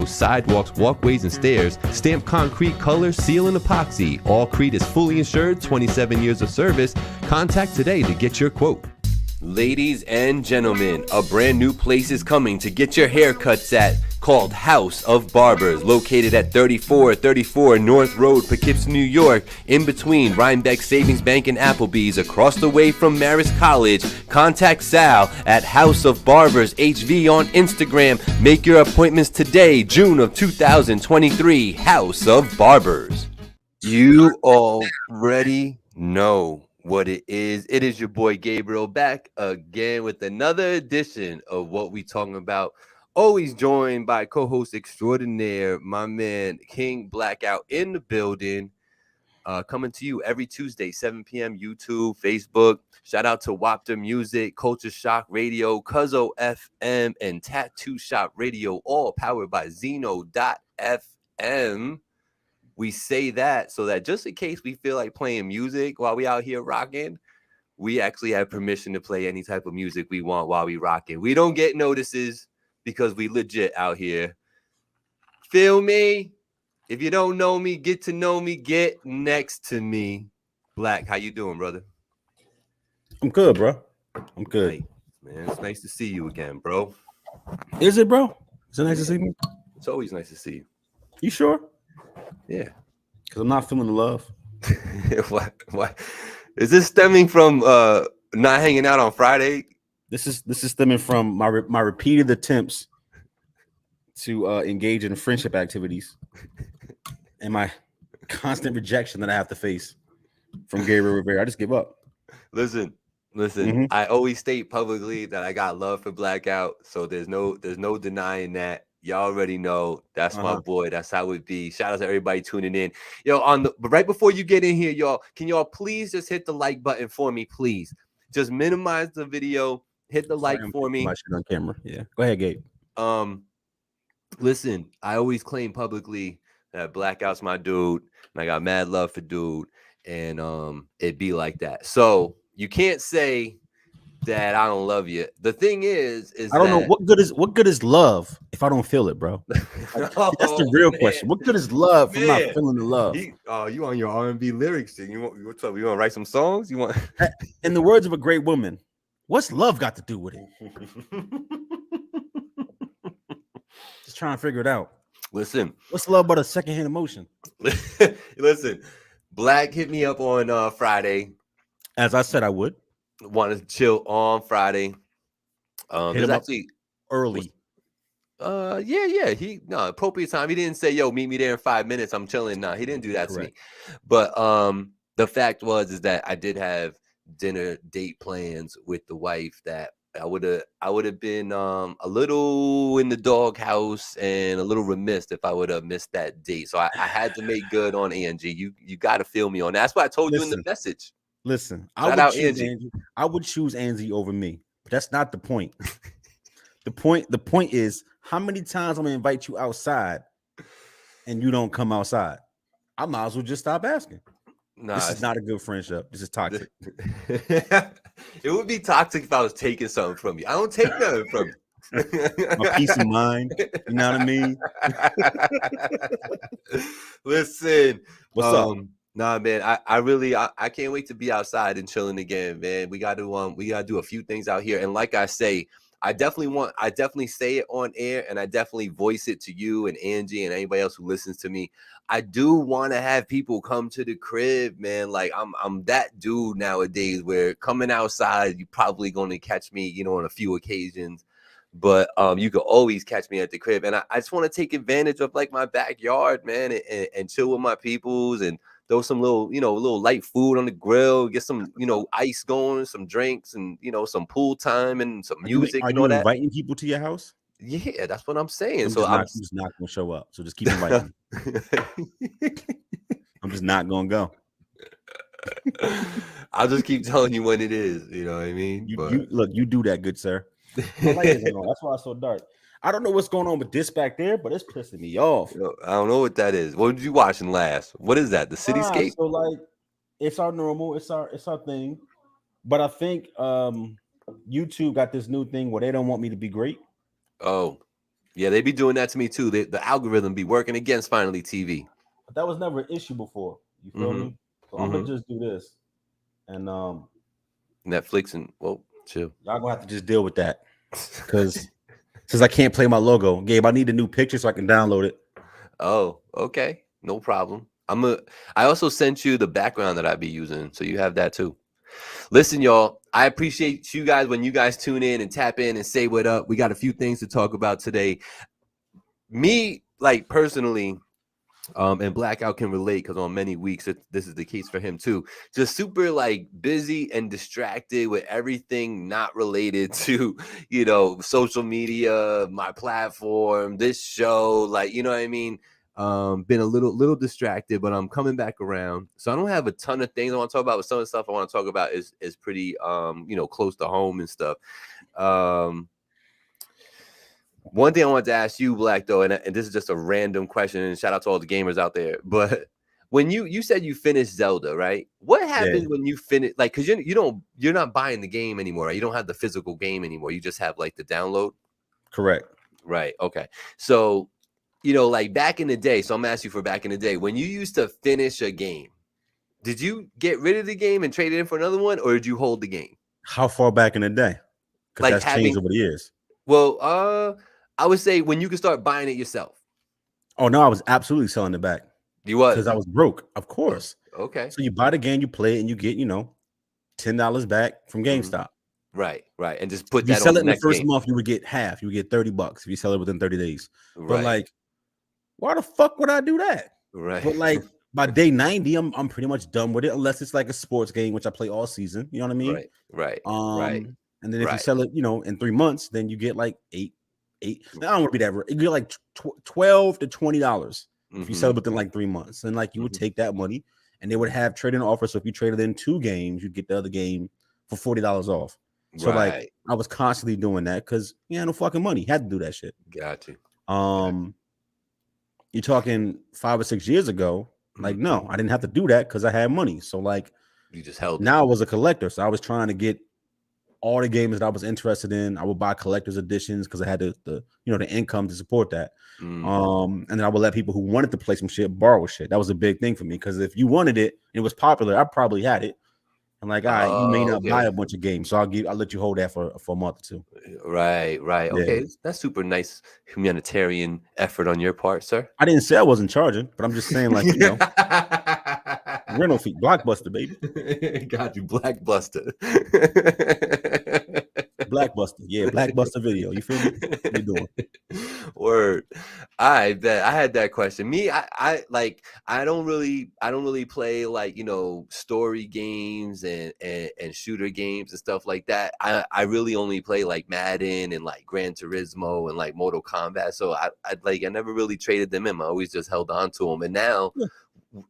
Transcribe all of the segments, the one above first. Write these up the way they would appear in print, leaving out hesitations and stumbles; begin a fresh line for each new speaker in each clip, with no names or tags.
windows, sidewalks, walkways, and stairs. Stamped concrete, color, seal, and epoxy. Allcrete is fully insured, 27 years of service. Contact today to get your quote. Ladies and gentlemen, a brand new place is coming to get your haircuts at, called House of Barbers, located at 3434 North Road, Poughkeepsie, New York, in between Rhinebeck Savings Bank and Applebee's, across the way from Marist College. Contact Sal at House of Barbers HV on Instagram. Make your appointments today, June of 2023. House of Barbers. You already know what it is. It is your boy Gabriel back again with another edition of What We Talking About. Always joined by co-host extraordinaire, my man King Blackout in the building. Coming to you every Tuesday, 7 p.m. YouTube, Facebook. Shout out to Wapter Music, Culture Shock Radio, Cuzzo FM, and Tattoo Shop Radio, all powered by Zeno.fm. We say that so that just in case we feel like playing music while we out here rocking, we actually have permission to play any type of music we want while we rocking. We don't get notices because we legit out here. Feel me? If you don't know me, get to know me, get next to me. Black, how you doing, brother?
I'm good, bro. I'm good.
Hey, man, it's nice to see you again, bro.
Is it, bro? Is it nice to see me?
It's always nice to see you.
You sure?
Yeah.
Because I'm not feeling the love.
What? Is this stemming from not hanging out on Friday?
This is stemming from my repeated attempts to engage in friendship activities and my constant rejection that I have to face from Gabriel Rivera. I just give up.
Listen. I always state publicly that I got love for Blackout, so there's no denying that. Y'all already know that's my boy. That's how it be. Shout out to everybody tuning in. Yo, but right before you get in here, y'all, can y'all please just hit the like button for me, please? Just minimize the video. Hit the like for me.
My shit on camera. Yeah. Go ahead, Gabe.
Listen, I always claim publicly that Blackout's my dude, and I got mad love for dude, and it be like that. So you can't say that I don't love you. The thing is
I don't know what good is love if I don't feel it, bro. That's the real question. What good is love if I'm not feeling the love?
You on your R&B lyrics thing? You want to write some songs? You want?
In the words of a great woman, what's love got to do with it? Just trying to figure it out.
Listen,
what's love but a secondhand emotion?
Listen, Black hit me up on Friday,
as I said I would.
Wanted to chill on Friday.
Hit him actually
early. Yeah. Appropriate time. He didn't say, "Yo, meet me there in 5 minutes. I'm chilling." Nah, he didn't do that to me. But the fact is that I did have dinner date plans with the wife that I would have been a little in the doghouse and a little remiss if I would have missed that date. So I had to make good on Angie. You got to feel me on that. That's what I told you in the message.
Listen, I would choose Angie over me, but that's not the point. The point is how many times I'm gonna invite you outside and you don't come outside. I might as well just stop asking. Nah, this is not a good friendship. This is toxic.
It would be toxic if I was taking something from you. I don't take nothing from you.
My peace of mind. You know what I mean?
Listen,
what's up?
Nah, man, I can't wait to be outside and chilling again, man. We gotta do a few things out here. And like I say, I definitely say it on air, and I definitely voice it to you and Angie and anybody else who listens to me. I do want to have people come to the crib, man. Like I'm that dude nowadays where coming outside, you're probably going to catch me, on a few occasions. But you can always catch me at the crib. And I just want to take advantage of like my backyard, man, and chill with my peoples and throw some little light food on the grill, get some, ice going, some drinks and, some pool time and some music.
Are you inviting people to your house?
Yeah, that's what I'm saying.
I'm just not going to show up. So just keep inviting me. I'm just not going to go.
I'll just keep telling you when it is. You know what I mean?
You do that, good sir. That's why it's so dark. I don't know what's going on with this back there, but it's pissing me off.
I don't know what that is. What did you watching last? What is that? The cityscape?
So like, it's our normal. It's our thing. But I think YouTube got this new thing where they don't want me to be great.
Oh, Yeah, they be doing that to me too. The algorithm be working against Finally TV.
But that was never an issue before. You feel me? So I'm gonna just do this, and
Netflix and chill.
y'all gonna have to just deal with that because since I can't play my logo, Gabe, I need a new picture so I can download it.
Oh, okay, no problem. I also sent you the background that I be using, so you have that too. Listen, y'all, I appreciate you guys when you guys tune in and tap in and say what up. We got a few things to talk about today. Me, like personally, and Blackout can relate because on many weeks this is the case for him too. Just super like busy and distracted with everything not related to social media, my platform, this show, like you know what I mean. Been a little distracted, but I'm coming back around. So I don't have a ton of things I want to talk about, but some of the stuff I want to talk about is pretty close to home and stuff. One thing I wanted to ask you, Black, though, and this is just a random question, and shout out to all the gamers out there. But when you said you finished Zelda, right? What happens when you finish? Like, because you're not buying the game anymore, right? You don't have the physical game anymore. You just have like the download.
Correct.
Right. Okay. So, like back in the day. So I'm asking you for back in the day when you used to finish a game. Did you get rid of the game and trade it in for another one, or did you hold the game?
How far back in the day? Because that's changed over the years.
Well, I would say when you can start buying it yourself.
Oh no, I was absolutely selling it back.
You was
because I was broke, of course.
Okay.
So you buy the game, you play it, and you get $10 back from GameStop.
Right, and just put
if you
that
sell
on
it in the first
game.
month, you would get half. You would get $30 if you sell it within 30 days.
Right.
But like, why the fuck would I do that?
Right.
But like by day 90, I'm pretty much done with it, unless it's like a sports game, which I play all season. You know what I mean?
Right.
And then if you sell it, in 3 months, then you get like eight. I don't want to be that. You get like $12 to $20 if you sell it within like 3 months. And like you would take that money, and they would have trading offers. So if you traded in 2 games, you'd get the other game for $40 off. So like I was constantly doing that because no fucking money. Had to do that shit.
Got you.
You're talking 5 or 6 years ago. Like, no, I didn't have to do that because I had money. So like
you just held
now I was a collector. So I was trying to get all the games that I was interested in. I would buy collector's editions because I had the income to support that. And then I would let people who wanted to play some shit borrow shit. That was a big thing for me because if you wanted it and it was popular, I probably had it. I'm like, all right, you may not buy a bunch of games, so I'll let you hold that for a month or 2.
Right. Yeah. Okay, that's super nice humanitarian effort on your part, sir.
I didn't say I wasn't charging, but I'm just saying, like, rental fee, Blockbuster, baby.
Got you, Blackbuster.
Blackbuster, yeah, Blackbuster Video. You feel me? What you doing?
Word. I bet I had that question. Me, I don't really play like story games and shooter games and stuff like that. I really only play like Madden and like Gran Turismo and like Mortal Kombat. So I never really traded them in. I always just held on to them. And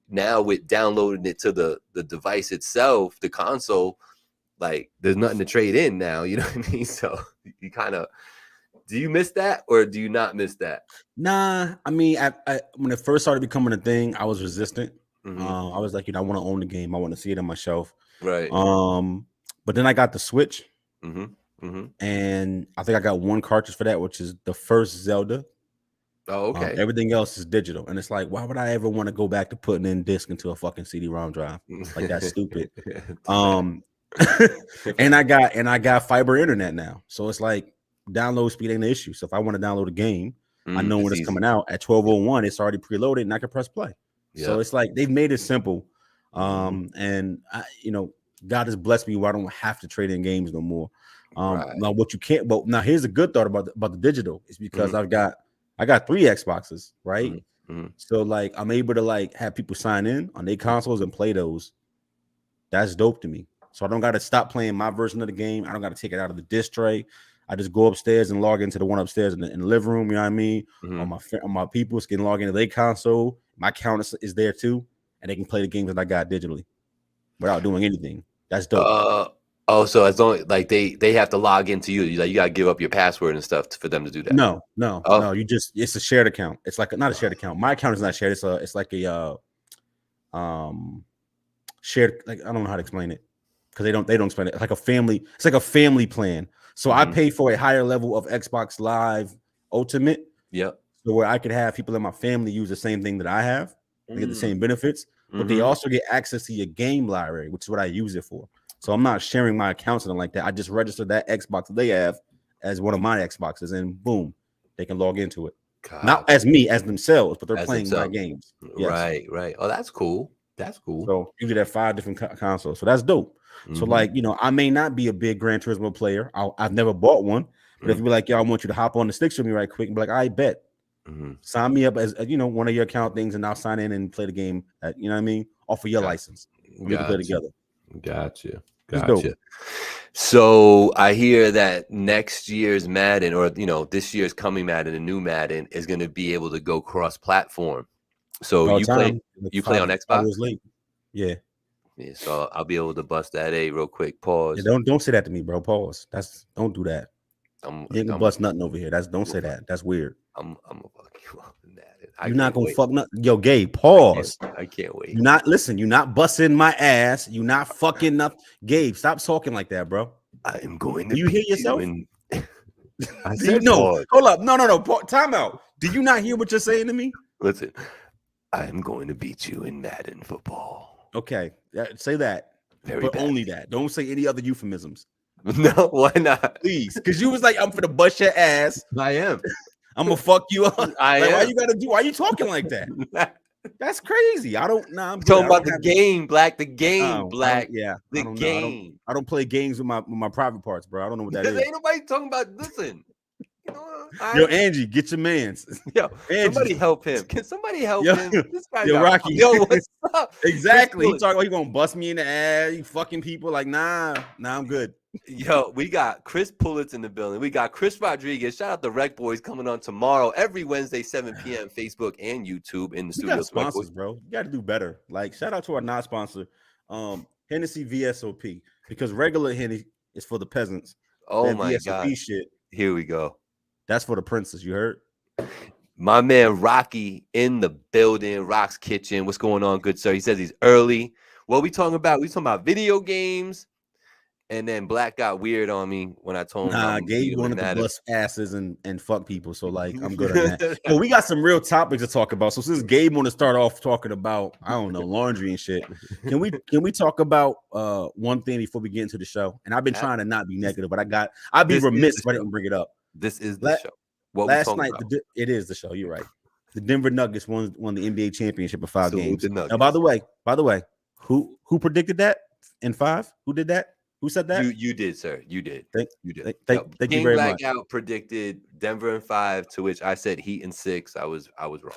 now with downloading it to the device itself, the console, like there's nothing to trade in now, you know what I mean? So you kind of, do you miss that or do you not miss that?
Nah, I mean, I when it first started becoming a thing, I was resistant. I was like, I want to own the game. I want to see it on my shelf.
Right.
But then I got the Switch, and I think I got 1 cartridge for that, which is the first Zelda.
Oh, okay.
Everything else is digital, and it's like, why would I ever want to go back to putting in disc into a fucking CD-ROM drive? Like that's stupid. And I got fiber internet now, so it's like download speed ain't an issue. So if I want to download a game, I know when it's coming out at 12:01. It's already preloaded, and I can press play. Yep. So it's like they've made it simple. And I, God has blessed me where I don't have to trade in games no more. Now what you can't. But now here's a good thought about the digital is because I got 3 Xboxes, right? So like I'm able to like have people sign in on their consoles and play those. That's dope to me. So I don't got to stop playing my version of the game. I don't got to take it out of the disc tray. I just go upstairs and log into the one upstairs in the living room. You know what I mean? On my people can log into their console. My account is there too, and they can play the games that I got digitally without doing anything. That's dope.
So as long like they have to log into you. You got to give up your password and stuff for them to do that.
No. It's a shared account. It's like not a shared account. My account is not shared. It's like a shared. Like I don't know how to explain it because they don't explain it. It's like a family. It's like a family plan. So I pay for a higher level of Xbox Live Ultimate
Yep.
So where I could have people in my family use the same thing that I have, they get the same benefits, but they also get access to your game library, which is what I use it for. So I'm not sharing my accounts and like that. I just register that Xbox that they have as one of my Xboxes, and boom, they can log into it. God. Not as me, as themselves, but they're playing my games.
Yes. Right. Oh, that's cool. That's cool.
So you get 5 different consoles. So that's dope. So like, I may not be a big Gran Turismo player. I've never bought one. But if you be like, yo, I want you to hop on the sticks with me right quick, and be like, I bet. Sign me up as one of your account things, and I'll sign in and play the game. You know what I mean? Off of your license. We can play together.
Gotcha. So I hear that next year's Madden, or this year's coming Madden, a new Madden, is going to be able to go cross-platform. So you play on Xbox?
Yeah.
So I'll be able to bust that real quick. Pause.
Yeah, don't say that to me, bro. Pause. Don't do that. You ain't gonna bust nothing over here. Don't say that. That's weird.
I'm gonna fuck you up in that.
You're not gonna fuck nothing. Yo, Gabe, pause.
I can't wait.
You're not busting my ass. You're not fucking up. Gabe, stop talking like that, bro.
I am going to.
Do you hear yourself?
I said
no. Hold up. No. Time out. Do you not hear what you're saying to me?
Listen, I am going to beat you in Madden football.
Okay. Say that. But only that. Don't say any other euphemisms.
No, why not?
Please. Because you was like, I'm finna bust your ass.
I am.
I'm gonna fuck you up.
I am.
Why you talking like that? That's crazy. I'm
talking about the game, Black. The game, Black.
The game. I don't play games with my private parts, bro. I don't know what that is.
Ain't nobody talking about. Listen.
Yo, Angie, get your mans.
Yo, Angie. Somebody help him. Can somebody help him? This guy
Rocky.
Yo, what's up?
Exactly. He talking about he gonna bust me in the ass. He fucking people. Like, nah, I'm good.
Yo, we got Chris Pullitz in the building. We got Chris Rodriguez. Shout out the Rec Boys coming on tomorrow, every Wednesday, 7 p.m. Facebook and YouTube in the studio.
Got sponsors, bro. You got to do better. Like, shout out to our non-sponsor, Hennessy VSOP, because regular Henny is for the peasants.
Oh
that
my
VSOP
God!
Shit.
Here we go.
That's for the princes. You heard?
My man Rocky in the building. Rock's Kitchen. What's going on, good sir? He says he's early. What we talking about? We talking about video games. And then Black got weird on me when I told him.
Nah, Gabe wanted to bust asses and fuck people. So like, I'm good on that. Well, we got some real topics to talk about. So since Gabe want to start off talking about, I don't know, laundry and shit, can we talk about one thing before we get into the show? And I've been trying to not be negative, but I'd be remiss if I didn't bring it up.
This is the show.
Last night, it is the show. You're right. The Denver Nuggets won the NBA championship in 5 games. Now, by the way, who predicted that in 5? Who did that? Who said that?
You did, sir. You did.
Thank you very much.
Blackout predicted Denver in 5, to which I said Heat in 6. I was wrong.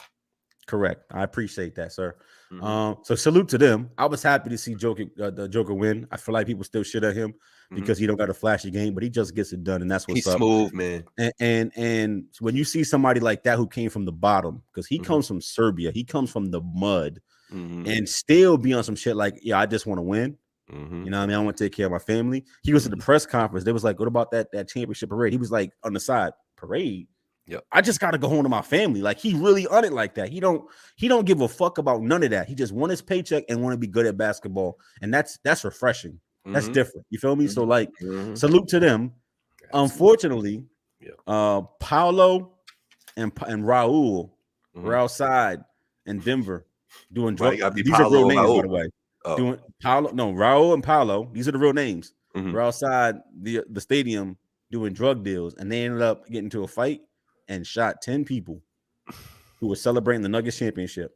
Correct. I appreciate that, sir. So salute to them. I was happy to see the Joker win. I feel like people still shit at him because he don't got a flashy game, but he just gets it done, and that's what's up.
He's smooth, man.
And when you see somebody like that who came from the bottom, because he comes from Serbia, he comes from the mud, and still be on some shit like, I just want to win. You know what I mean? I want to take care of my family. He was at the press conference. They was like, what about that championship parade? He was like, on the side, parade?
Yep.
I just got to go home to my family. Like, he really on it like that. He don't give a fuck about none of that. He just want his paycheck and want to be good at basketball. And that's refreshing. That's different. You feel me? So like, salute to them. Unfortunately, Paolo and Raul were outside in Denver doing drugs. These are real names, by the way. Doing Raul and Paolo. These are the real names. We're outside the stadium doing drug deals, and they ended up getting into a fight and shot 10 people who were celebrating the Nuggets championship.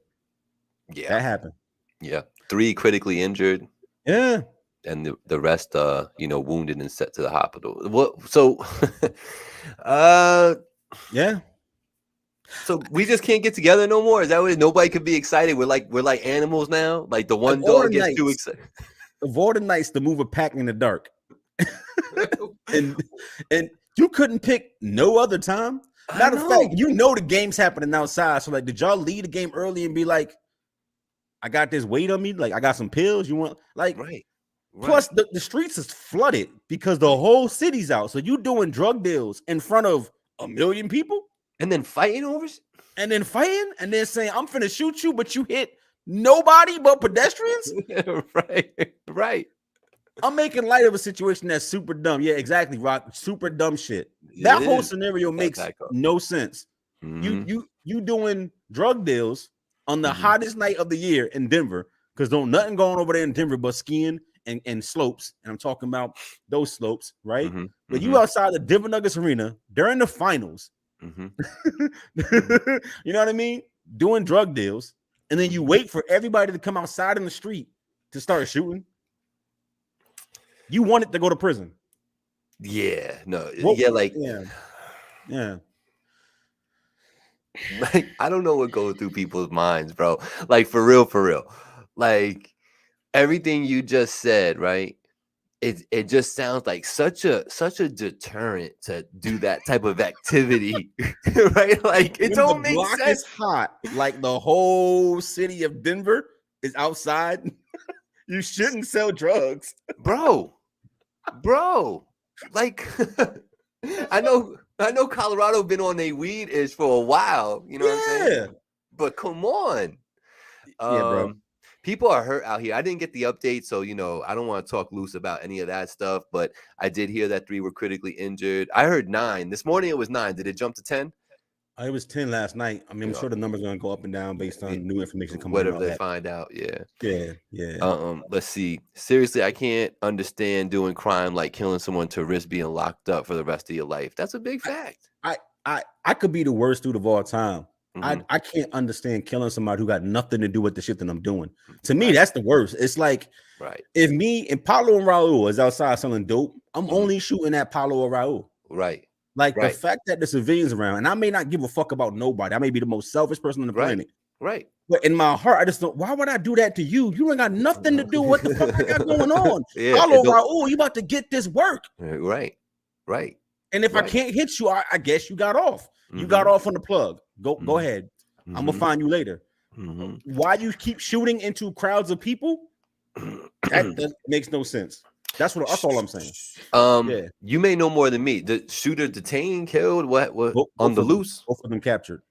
Yeah,
that happened.
Yeah, 3 critically injured.
Yeah,
and the rest, wounded and sent to the hospital. What? So,
yeah.
So we just can't get together no more. Is that what? Nobody could be excited. We're like animals now. Like the one dog gets too excited.
Of all the nights to move a pack in the dark, and you couldn't pick no other time. Matter of fact, the game's happening outside. So like, did y'all leave the game early and be like, I got this weight on me, like I got some pills? You want like
right.
Plus the streets is flooded because the whole city's out. So you doing drug deals in front of 1 million people.
And then fighting over,
and then saying, I'm finna shoot you, but you hit nobody but pedestrians.
Right.
I'm making light of a situation that's super dumb. Yeah, exactly, Rock. Super dumb shit. That whole scenario makes no sense. You doing drug deals on the hottest night of the year in Denver, because don't nothing going over there in Denver but skiing and slopes. And I'm talking about those slopes, right? But you outside the Denver Nuggets arena during the finals. You know what I mean? Doing drug deals, and then you wait for everybody to come outside in the street to start shooting. You wanted to go to prison.
Yeah, no, yeah. Like, I don't know what goes through people's minds, bro. Like, for real. Like, everything you just said, right? It just sounds like such a deterrent to do that type of activity, right? Like, it don't make sense. The block is
hot, like the whole city of Denver is outside. You shouldn't sell drugs,
bro. Like, I know Colorado been on their weed ish for a while, you know what I'm saying? But come on.
Bro.
People are hurt out here. I didn't get the update, so I don't want to talk loose about any of that stuff, but I did hear that 3 were critically injured. I heard 9. This morning it was 9. Did it jump to 10?
It was 10 last night. I mean, I'm sure the numbers are going to go up and down based on new information coming
out. Whatever they find out,
yeah.
Let's see. Seriously, I can't understand doing crime like killing someone to risk being locked up for the rest of your life. That's a big fact.
I could be the worst dude of all time. I can't understand killing somebody who got nothing to do with the shit that I'm doing. To me, that's the worst. It's like, if me and Paulo and Raul is outside selling dope, I'm only shooting at Paulo or Raul.
Right.
Like the fact that the civilians around, and I may not give a fuck about nobody. I may be the most selfish person on the planet.
Right.
But in my heart, I just don't. Why would I do that to you? You ain't got nothing to do with what the fuck I got going on. Paulo, Raul, you about to get this work.
Right.
And if I can't hit you, I guess you got off. You got off on the plug. Go ahead. I'm gonna find you later. Why you keep shooting into crowds of people? That makes no sense. That's all I'm saying.
You may know more than me. The shooter detained, killed, what on the loose?
Both of them captured.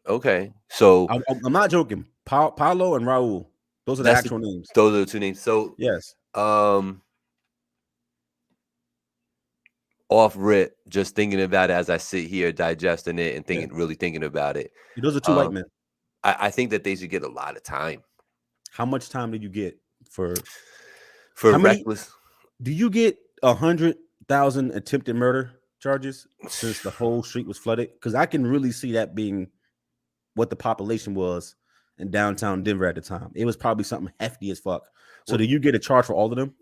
Okay, so
I'm not joking. Paulo and Raul. Those are the actual names.
Those are the 2 names. So
yes.
Off rip, just thinking about it as I sit here digesting it and really thinking about it.
Those are 2 white men.
I think that they should get a lot of time.
How much time did you get for
reckless?
Do you get 100,000 attempted murder charges since the whole street was flooded? Because I can really see that being what the population was in downtown Denver at the time. It was probably something hefty as fuck. So do you get a charge for all of them?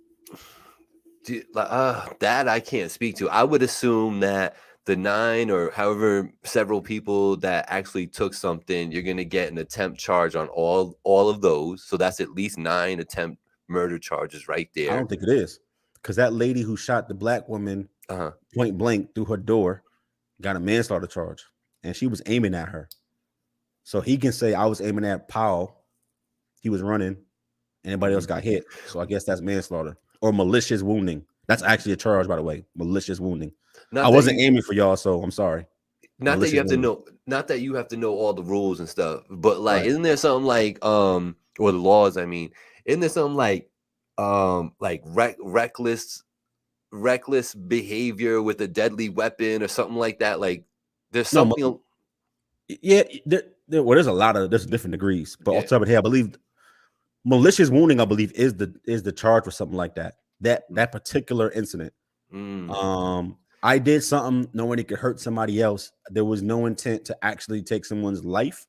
That I can't speak to. I would assume that the 9 or however several people that actually took something, you're going to get an attempt charge on all of those. So that's at least 9 attempt murder charges right there.
I don't think it is, because that lady who shot the black woman point blank through her door got a manslaughter charge, and she was aiming at her. So he can say, I was aiming at Powell. He was running. Anybody else got hit. So I guess that's manslaughter or malicious wounding. That's actually a charge, by the way. Malicious wounding. I wasn't aiming for y'all, so I'm sorry.
Not that you have to know. Not that you have to know all the rules and stuff. But like, isn't there something like or the laws? I mean, isn't there something like reckless behavior with a deadly weapon or something like that? Like, there's something.
There's there's different degrees, but off the top of the head, I believe malicious wounding, is the charge for something like that. That particular incident. I did something knowing it could hurt somebody else. There was no intent to actually take someone's life.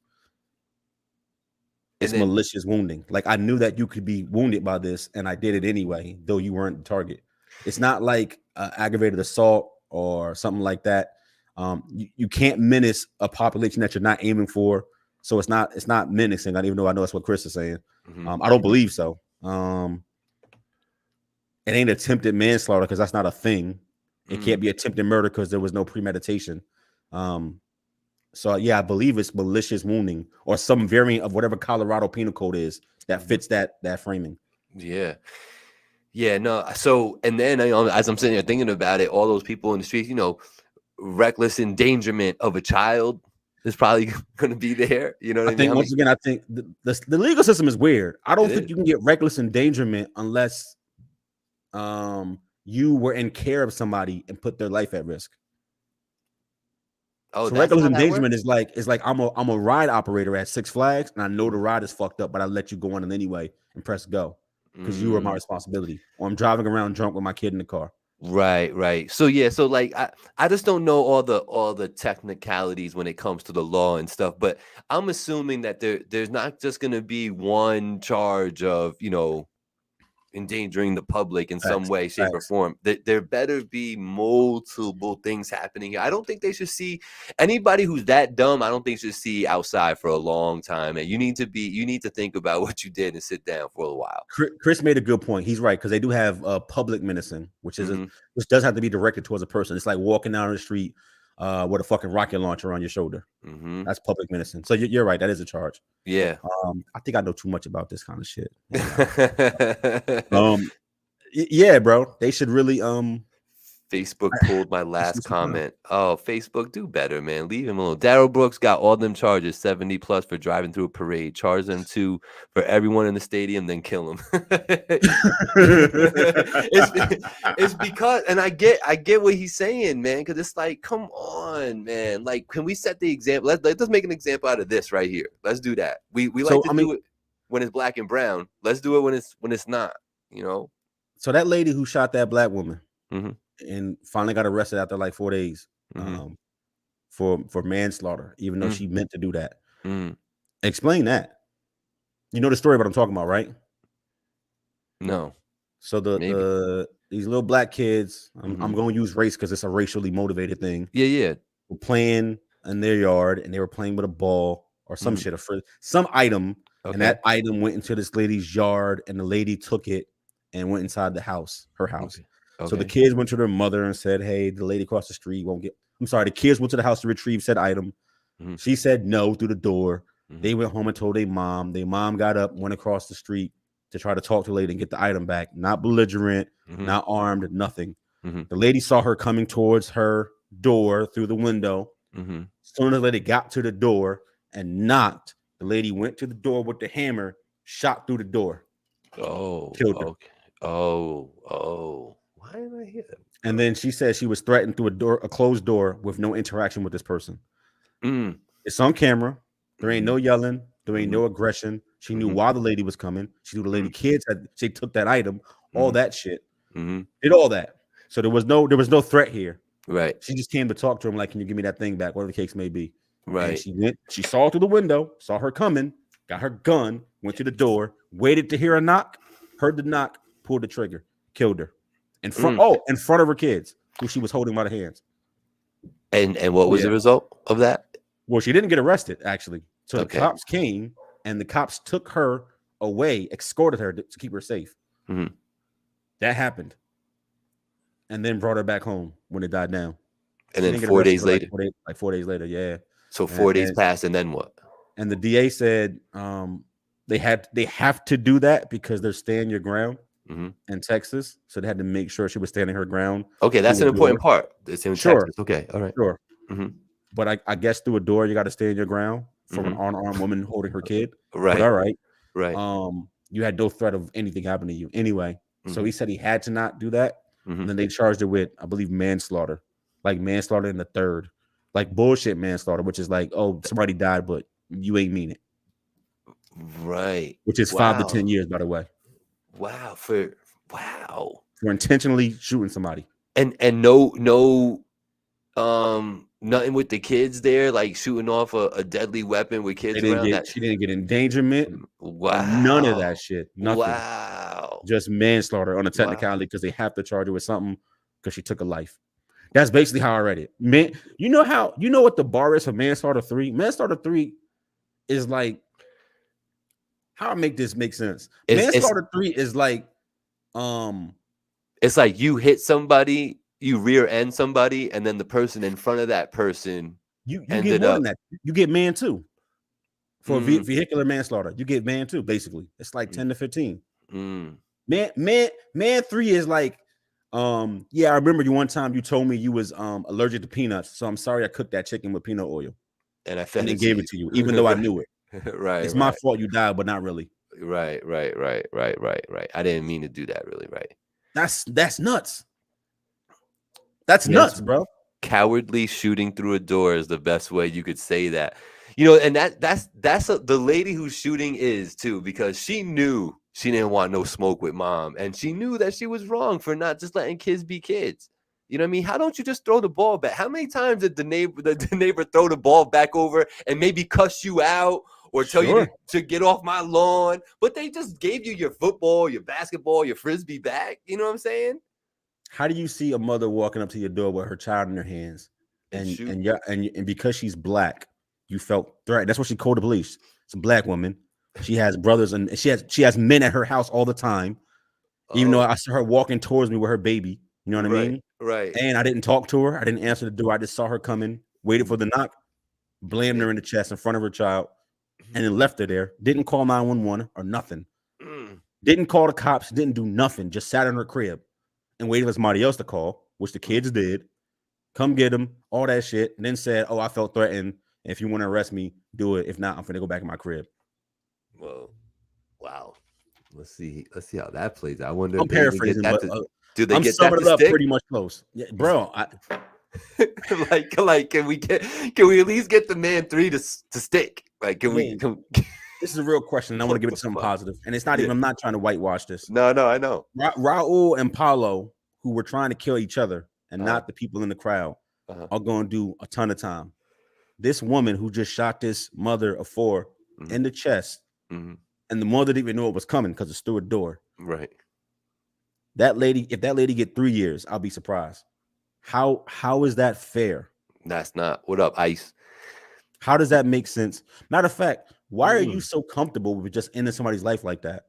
It's malicious wounding. Like, I knew that you could be wounded by this, and I did it anyway, though you weren't the target. It's not like aggravated assault or something like that. You can't menace a population that you're not aiming for. So it's not menacing. Even though I know that's what Chris is saying. I don't believe so. It ain't attempted manslaughter because that's not a thing. It can't be attempted murder because there was no premeditation. So yeah, I believe it's malicious wounding or some variant of whatever Colorado Penal Code is that fits that framing.
Yeah. No. So, and then as I'm sitting here thinking about it, all those people in the streets, reckless endangerment of a child is probably going to be there. You know what I mean?
Once again, I think the legal system is weird. I don't think you can get reckless endangerment unless you were in care of somebody and put their life at risk.
Oh,
So
that's
reckless
how that
endangerment
works?
is like I'm a ride operator at Six Flags, and I know the ride is fucked up, but I let you go on it anyway and press go because you are my responsibility. Or I'm driving around drunk with my kid in the car.
Right. So yeah, so like I just don't know all the technicalities when it comes to the law and stuff, but I'm assuming that there's not just gonna be one charge of, endangering the public in some
Facts,
way, shape, or
facts.
form. There better be multiple things happening here. I don't think they should see anybody who's that dumb. I don't think should see outside for a long time. And you need to think about what you did and sit down for a while.
Chris made a good point. He's right because they do have public menacing, which which does have to be directed towards a person. It's like walking down the street with a fucking rocket launcher on your shoulder. That's public menacing. So you're right. That is a charge.
Yeah.
I think I know too much about this kind of shit. Yeah, bro. They should really
Facebook pulled my last comment. Oh, Facebook, do better, man. Leave him alone. Darryl Brooks got all them charges, 70 plus for driving through a parade. Charge them two for everyone in the stadium, then kill him. it's because, and I get what he's saying, man, because it's like, come on, man. Like, can we set the example? Let's make an example out of this right here. Let's do that. We like to do it when it's black and brown. Let's do it when it's not,
So that lady who shot that black woman and finally got arrested after like 4 days for manslaughter, even though she meant to do that. Explain that. You know the story what I'm talking about, right?
No.
So these little black kids, I'm going to use race because it's a racially motivated thing.
Yeah.
Were playing in their yard and they were playing with a ball or some shit, some item, and that item went into this lady's yard, and the lady took it and went inside her house. Okay. So the kids went to their mother and said, "Hey, the lady across the street won't get." I'm sorry. The kids went to the house to retrieve said item. She said no through the door. They went home and told their mom. Their mom got up, went across the street to try to talk to the lady and get the item back. Not belligerent, not armed, nothing. The lady saw her coming towards her door through the window. As soon as the lady got to the door and knocked, the lady went to the door with the hammer, shot through the door. Killed her.
Okay. Oh. Why did I hear that?
And then she said she was threatened through a closed door with no interaction with this person. It's on camera. There ain't no yelling. There ain't no aggression. She knew why the lady was coming. She knew the lady kids she took that item, all that shit. Did all that. So there was no threat here.
Right.
She just came to talk to him like, "Can you give me that thing back?" Whatever the case may be.
Right.
And she saw through the window, saw her coming, got her gun, went to the door, waited to hear a knock, heard the knock, pulled the trigger, killed her. In front of her kids, who she was holding by the hands.
And what was the result of that?
Well, she didn't get arrested, actually. So the cops came and the cops took her away, escorted her to keep her safe. That happened. And then brought her back home when it died down.
And then 4 days later.
Like 4 days later, yeah.
So 4 days passed, and then what?
And the DA said they have to do that because they're stand your ground. In Texas, so they had to make sure she was standing her ground.
Okay, that's an important part. It's in Texas. Okay, all right,
sure. But I guess through a door, you got to stand your ground from an unarmed woman holding her kid.
Right.
But all right.
Right.
You had no threat of anything happening to you anyway. So he said he had to not do that. And then they charged her with, I believe, manslaughter, like manslaughter in the third, like bullshit manslaughter, which is like, oh, somebody died, but you ain't mean it.
Right.
Which is 5 to 10 years, by the way.
Wow.
For intentionally shooting somebody.
And no nothing with the kids there, like shooting off a deadly weapon with kids around.
She didn't get endangerment.
Wow.
None of that shit. Nothing.
Wow.
Just manslaughter on a technicality because they have to charge her with something because she took a life. That's basically how I read it. Man, you know what the bar is for manslaughter 3? Manslaughter 3 is like, how I make this make sense? Manslaughter 3 is like,
it's like you hit somebody, you rear end somebody, and then the person in front of that person
you get more than that. You get man 2 for vehicular manslaughter. You get man 2 basically. It's like 10 to 15. Man 3 is like, yeah, I remember you one time you told me you was allergic to peanuts, so I'm sorry I cooked that chicken with peanut oil,
and I
then gave it to you, even though I knew it.
Right.
It's my fault you died, but not really.
Right. I didn't mean to do that, really. Right.
That's nuts. That's nuts, bro.
Cowardly shooting through a door is the best way you could say that. You know, and that's the lady who's shooting is too, because she knew she didn't want no smoke with mom, and she knew that she was wrong for not just letting kids be kids. You know what I mean? How don't you just throw the ball back? How many times did the neighbor throw the ball back over and maybe cuss you out or tell you to get off my lawn? But they just gave you your football, your basketball, your frisbee back. You know what I'm saying?
How do you see a mother walking up to your door with her child in her hands, and because she's black, you felt threatened? That's what she called the police. It's a black woman. She has brothers and she has men at her house all the time. Even though I saw her walking towards me with her baby, you know what I mean?
Right.
And I didn't talk to her. I didn't answer the door. I just saw her coming, waited for the knock, blamed her in the chest in front of her child, and then left her there. Didn't call 911 or nothing. Didn't call the cops. Didn't do nothing. Just sat in her crib and waited for somebody else to call, which the kids did. Come get them, all that shit. And then said, "Oh, I felt threatened. If you want to arrest me, do it. If not, I'm finna go back in my crib."
Whoa. Wow. Let's see how that plays out. I wonder
I'm paraphrasing, but
do they
I'm
get
summing
that
it up
stick?
pretty much close. Yeah, bro.
like can we at least get the man 3 to stick? Like
This is a real question, and I want to give it something positive. And it's not even, I'm not trying to whitewash this.
No, I know.
Raul and Paulo, who were trying to kill each other and not the people in the crowd, are going to do a ton of time. This woman who just shot this mother of 4 in the chest, and the mother didn't even know it was coming because it's through a door.
Right.
That lady, if that lady get 3 years, I'll be surprised. How is that fair?
That's not. What up, Ice?
How does that make sense? Matter of fact, why are you so comfortable with just ending somebody's life like that?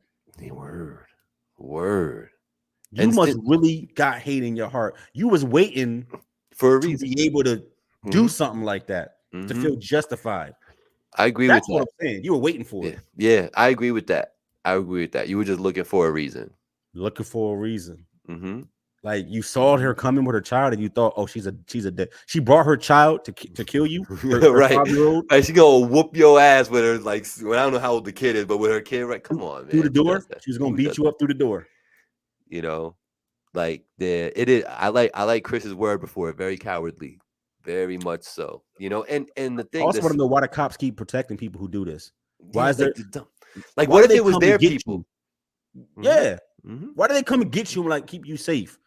Word.
You must really got hate in your heart. You was waiting
for a reason
to be able to do something like that, to feel justified.
I agree
That's
with that.
That's what I'm saying. You were waiting for it.
Yeah, I agree with that. You were just looking for a reason. Like
you saw her coming with her child, and you thought, "Oh, she's a dead." She brought her child to kill you, her
right?
5-year-old.
Like she gonna whoop your ass with her. Like, well, I don't know how old the kid is, but with her kid, right? Come on, man.
Through the door, she's gonna beat you up through the door.
You know, like it is. I like Chris's word before. Very cowardly, very much so. You know, and the thing.
I also want to know why the cops keep protecting people who do this.
Why is there? Like, what if it was their people?
Yeah. Why do they come and get you and like keep you safe?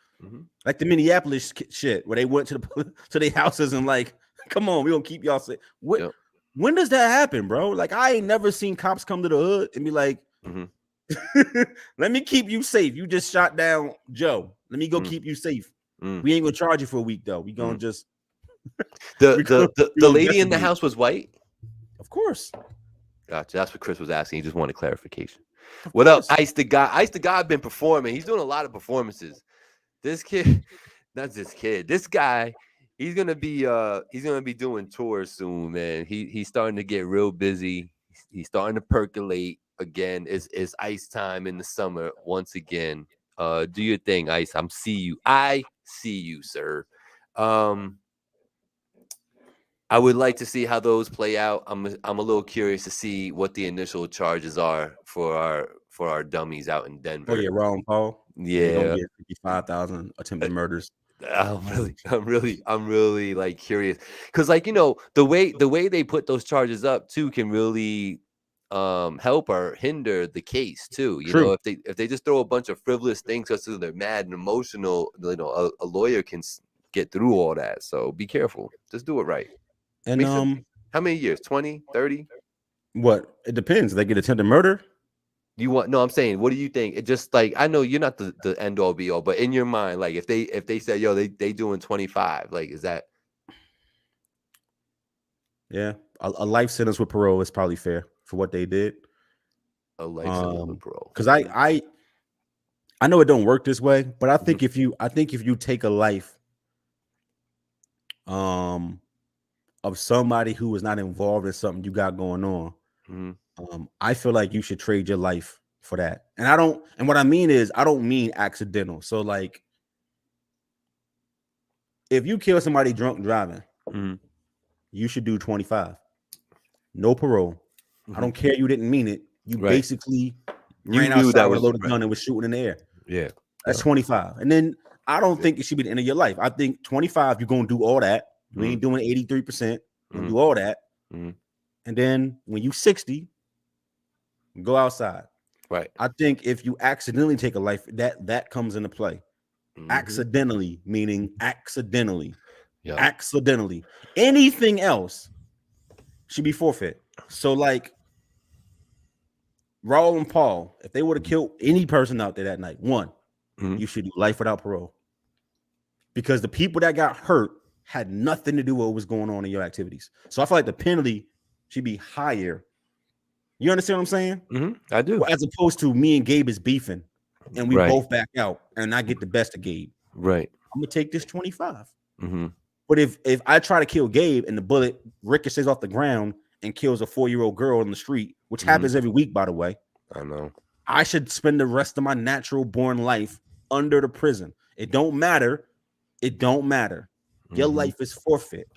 Like the Minneapolis shit where they went to their houses and like, come on, we gonna keep y'all safe. When does that happen, bro? Like, I ain't never seen cops come to the hood and be like, let me keep you safe. You just shot down Joe. Let me go keep you safe. We ain't gonna charge you for a week though. We gonna just
the lady in the house was white.
Of course.
Gotcha. That's what Chris was asking. He just wanted clarification. What up, Ice the God? Ice the God been performing. He's doing a lot of performances. This kid, not this kid. This guy, he's gonna be doing tours soon, man. He's starting to get real busy. He's starting to percolate again. It's Ice time in the summer once again. Do your thing, Ice. I see you, sir. I would like to see how those play out. I'm a little curious to see what the initial charges are for our dummies out in Denver.
Oh yeah, Ron Paul.
Yeah,
55,000 attempted murders.
I'm really like curious because, like, you know, the way they put those charges up too can really help or hinder the case too. You know, if they just throw a bunch of frivolous things because they're mad and emotional, you know, a lawyer can get through all that. So be careful. Just do it right.
And
how many years? 20, 30?
What? It depends. They get attempted murder.
No, I'm saying, what do you think? It just, like, I know you're not the end all be all, but in your mind, like, if they say, yo, they doing 25, like, is that?
Yeah, a life sentence with parole is probably fair for what they did.
A life sentence with parole.
Because I know it don't work this way, but I think if you take a life of somebody who is not involved in something you got going on, I feel like you should trade your life for that. And what I mean is, I don't mean accidental. So like, if you kill somebody drunk driving, you should do 25. No parole. I don't care you didn't mean it. You basically ran outside with a loaded gun and was shooting in the air.
Yeah.
That's 25. And then I don't think it should be the end of your life. I think 25, you're gonna do all that. You ain't doing 83%. You're gonna do all that. And then when you 60, go outside.
Right.
I think if you accidentally take a life, that comes into play. Accidentally, meaning accidentally. Yep. Accidentally. Anything else should be forfeit. So like Raul and Paul, if they would have killed any person out there that night, you should do life without parole. Because the people that got hurt had nothing to do with what was going on in your activities. So I feel like the penalty should be higher. You understand what I'm saying?
I do.
Well, as opposed to me and Gabe is beefing and we both back out and I get the best of Gabe.
Right.
I'm gonna take this 25. But if I try to kill Gabe and the bullet ricochets off the ground and kills a 4-year-old girl in the street, which happens every week, by the way,
I know. I
should spend the rest of my natural born life under the prison. It don't matter. It don't matter. Your life is forfeit.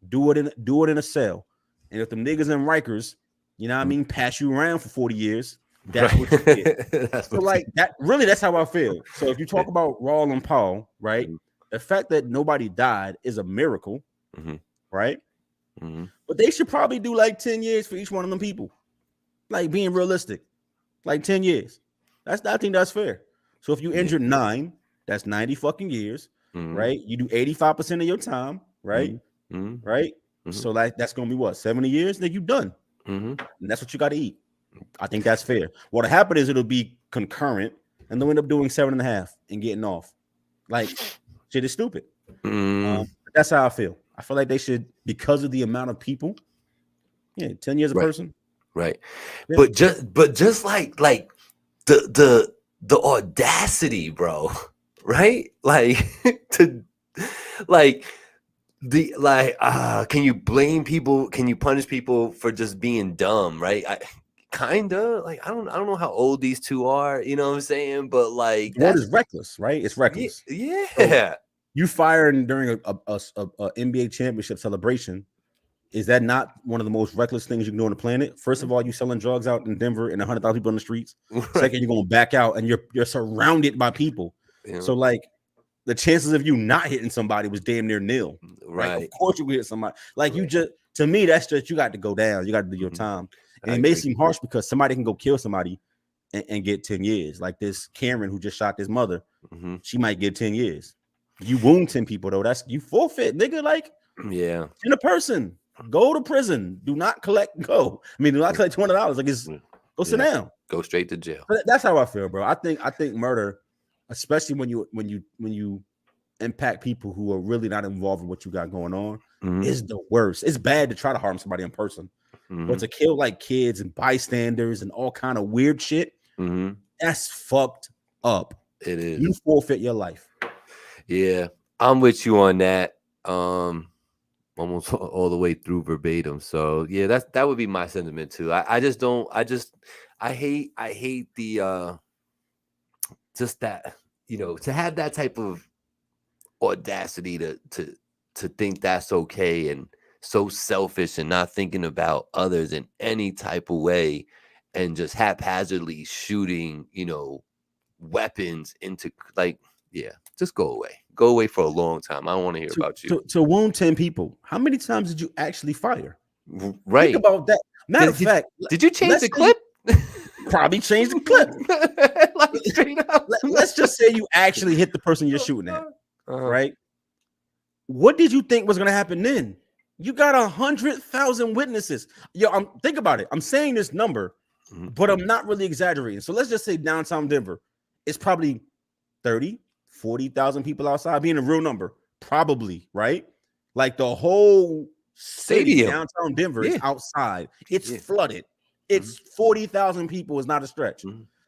Do it in a cell. And if them niggas in Rikers, you know what I mean, pass you around for 40 years, that's what you get. So like that, really, that's how I feel. So if you talk about Raul and Paul, right? The fact that nobody died is a miracle, right? But they should probably do like 10 years for each one of them people. Like being realistic, like 10 years. I think that's fair. So if you injured 9, that's 90 fucking years, right? You do 85% of your time, right? Right? So like that's gonna be what, 70 years that you done. And that's what you got to eat. I think that's fair. What'll happen is it'll be concurrent, and they'll end up doing 7.5 and getting off. Like shit is stupid. That's how I feel. I feel like they should, because of the amount of people. 10 years a person.
Right. Yeah. But just like the audacity, bro. Right? Like can you blame people? Can you punish people for just being dumb? Right? I don't know how old these two are, you know what I'm saying? But like
that is reckless, right? It's reckless.
Yeah.
So you firing during a NBA championship celebration. Is that not one of the most reckless things you can do on the planet? First of all, you selling drugs out in Denver and 100,000 people on the streets. Second, you're going to back out and you're surrounded by people. Yeah. So like the chances of you not hitting somebody was damn near nil. Right. Of course you would hit somebody. Like you just, to me, that's just, you got to go down. You got to do your time. And it may seem harsh because somebody can go kill somebody and get 10 years. Like this Cameron who just shot his mother. She might get 10 years. You wound 10 people though. That's you forfeit, nigga. Like,
yeah.
In a person. Go to prison. Do not collect. Go. I mean, do not collect $200. Like, go sit down.
Go straight to jail.
But that's how I feel, bro. I think murder, especially when you impact people who are really not involved in what you got going on, is the worst. It's bad to try to harm somebody in person, but to kill like kids and bystanders and all kind of weird shit, that's fucked up.
It is.
You forfeit your life.
Yeah, I'm with you on that. Almost all the way through verbatim. So yeah, that would be my sentiment too. I hate the just that, you know, to have that type of audacity to think that's okay and so selfish and not thinking about others in any type of way and just haphazardly shooting, you know, weapons into like, yeah, just go away. Go away for a long time. I don't want to hear about you.
To wound 10 people, how many times did you actually fire?
Right.
Think about that. Matter of fact,
did you change the clip?
Probably change the clip.
Like straight up.
Let's just say you actually hit the person you're shooting at, right? What did you think was going to happen then? You got 100,000 witnesses. Yo, think about it. I'm saying this number, but I'm not really exaggerating. So let's just say downtown Denver, it's probably 30,000-40,000 people outside, being a real number, probably, right? Like the whole city, downtown Denver is outside. It's flooded. It's 40,000 people is not a stretch.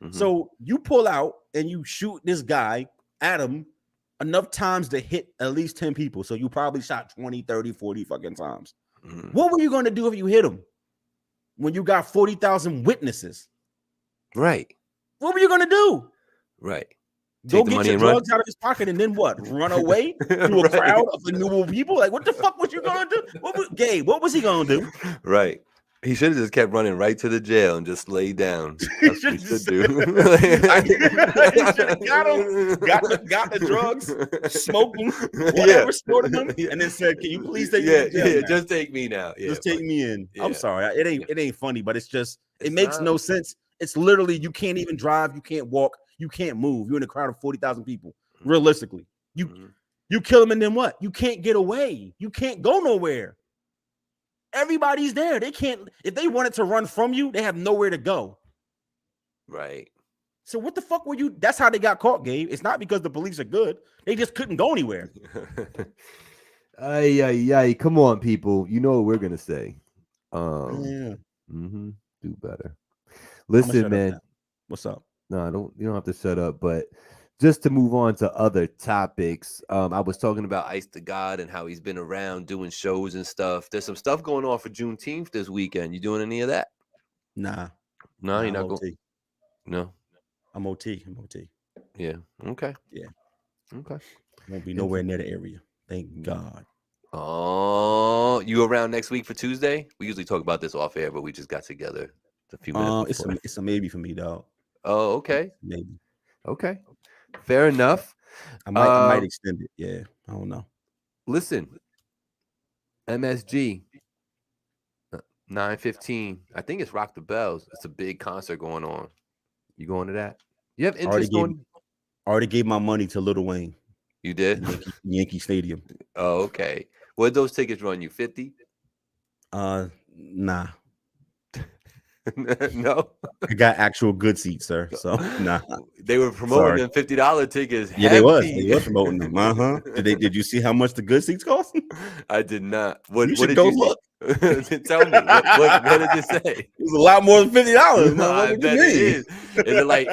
So you pull out and you shoot this guy, Adam, enough times to hit at least 10 people. So you probably shot 20, 30, 40 fucking times. What were you going to do if you hit him when you got 40,000 witnesses?
Right.
What were you going to do?
Right.
Go get your drugs out of his pocket and then what? Run away to a crowd of innumerable people? Like, what the fuck was you gonna do? Gabe, what was he gonna do?
Right. He should have just kept running right to the jail and just laid down. That's what he should do.
He should have got the drugs, smoked them, whatever, snorted them, and then said, "Can you please take me to jail?
Yeah, just take me now. Yeah,
just take me in."
Yeah.
I'm sorry, it ain't funny, but it's just it makes no sense. It's literally you can't even drive, you can't walk, you can't move. You're in a crowd of 40,000 people. Realistically, you kill them and then what? You can't get away. You can't go nowhere. Everybody's there. They can't, if they wanted to run from you, they have nowhere to go.
Right.
So what the fuck were you? That's how they got caught, Gabe. It's not because the police are good. They just couldn't go anywhere.
Ay. Come on, people. You know what we're gonna say. Do better. Listen, man.
What's up?
No, you don't have to shut up, but just to move on to other topics, I was talking about Ice to God and how he's been around doing shows and stuff. There's some stuff going on for Juneteenth this weekend. You doing any of that?
Nah,
you're not going. No,
I'm OT.
Yeah. Okay.
Yeah.
Okay.
Won't be nowhere near the area. Thank God.
Oh, you around next week for Tuesday? We usually talk about this off air, but we just got together a few minutes.
It's a maybe for me, dog.
Oh, okay.
Maybe.
Okay. Fair enough.
I might extend it. Yeah, I don't know.
Listen, MSG 9:15. I think it's Rock the Bells. It's a big concert going on. You going to that? You have interest on?
Already gave my money to Lil Wayne.
You did?
Yankee Stadium.
Oh, okay. What did those tickets run you? 50?
Nah.
No,
I got actual good seats, sir. So nah.
They were promoting them $50 tickets.
Yeah, they was promoting them. Did you see how much the good seats cost?
I did not. What
did you
look? Tell me. What did you say?
It was a lot more than $50.
No, I bet it is. Is it like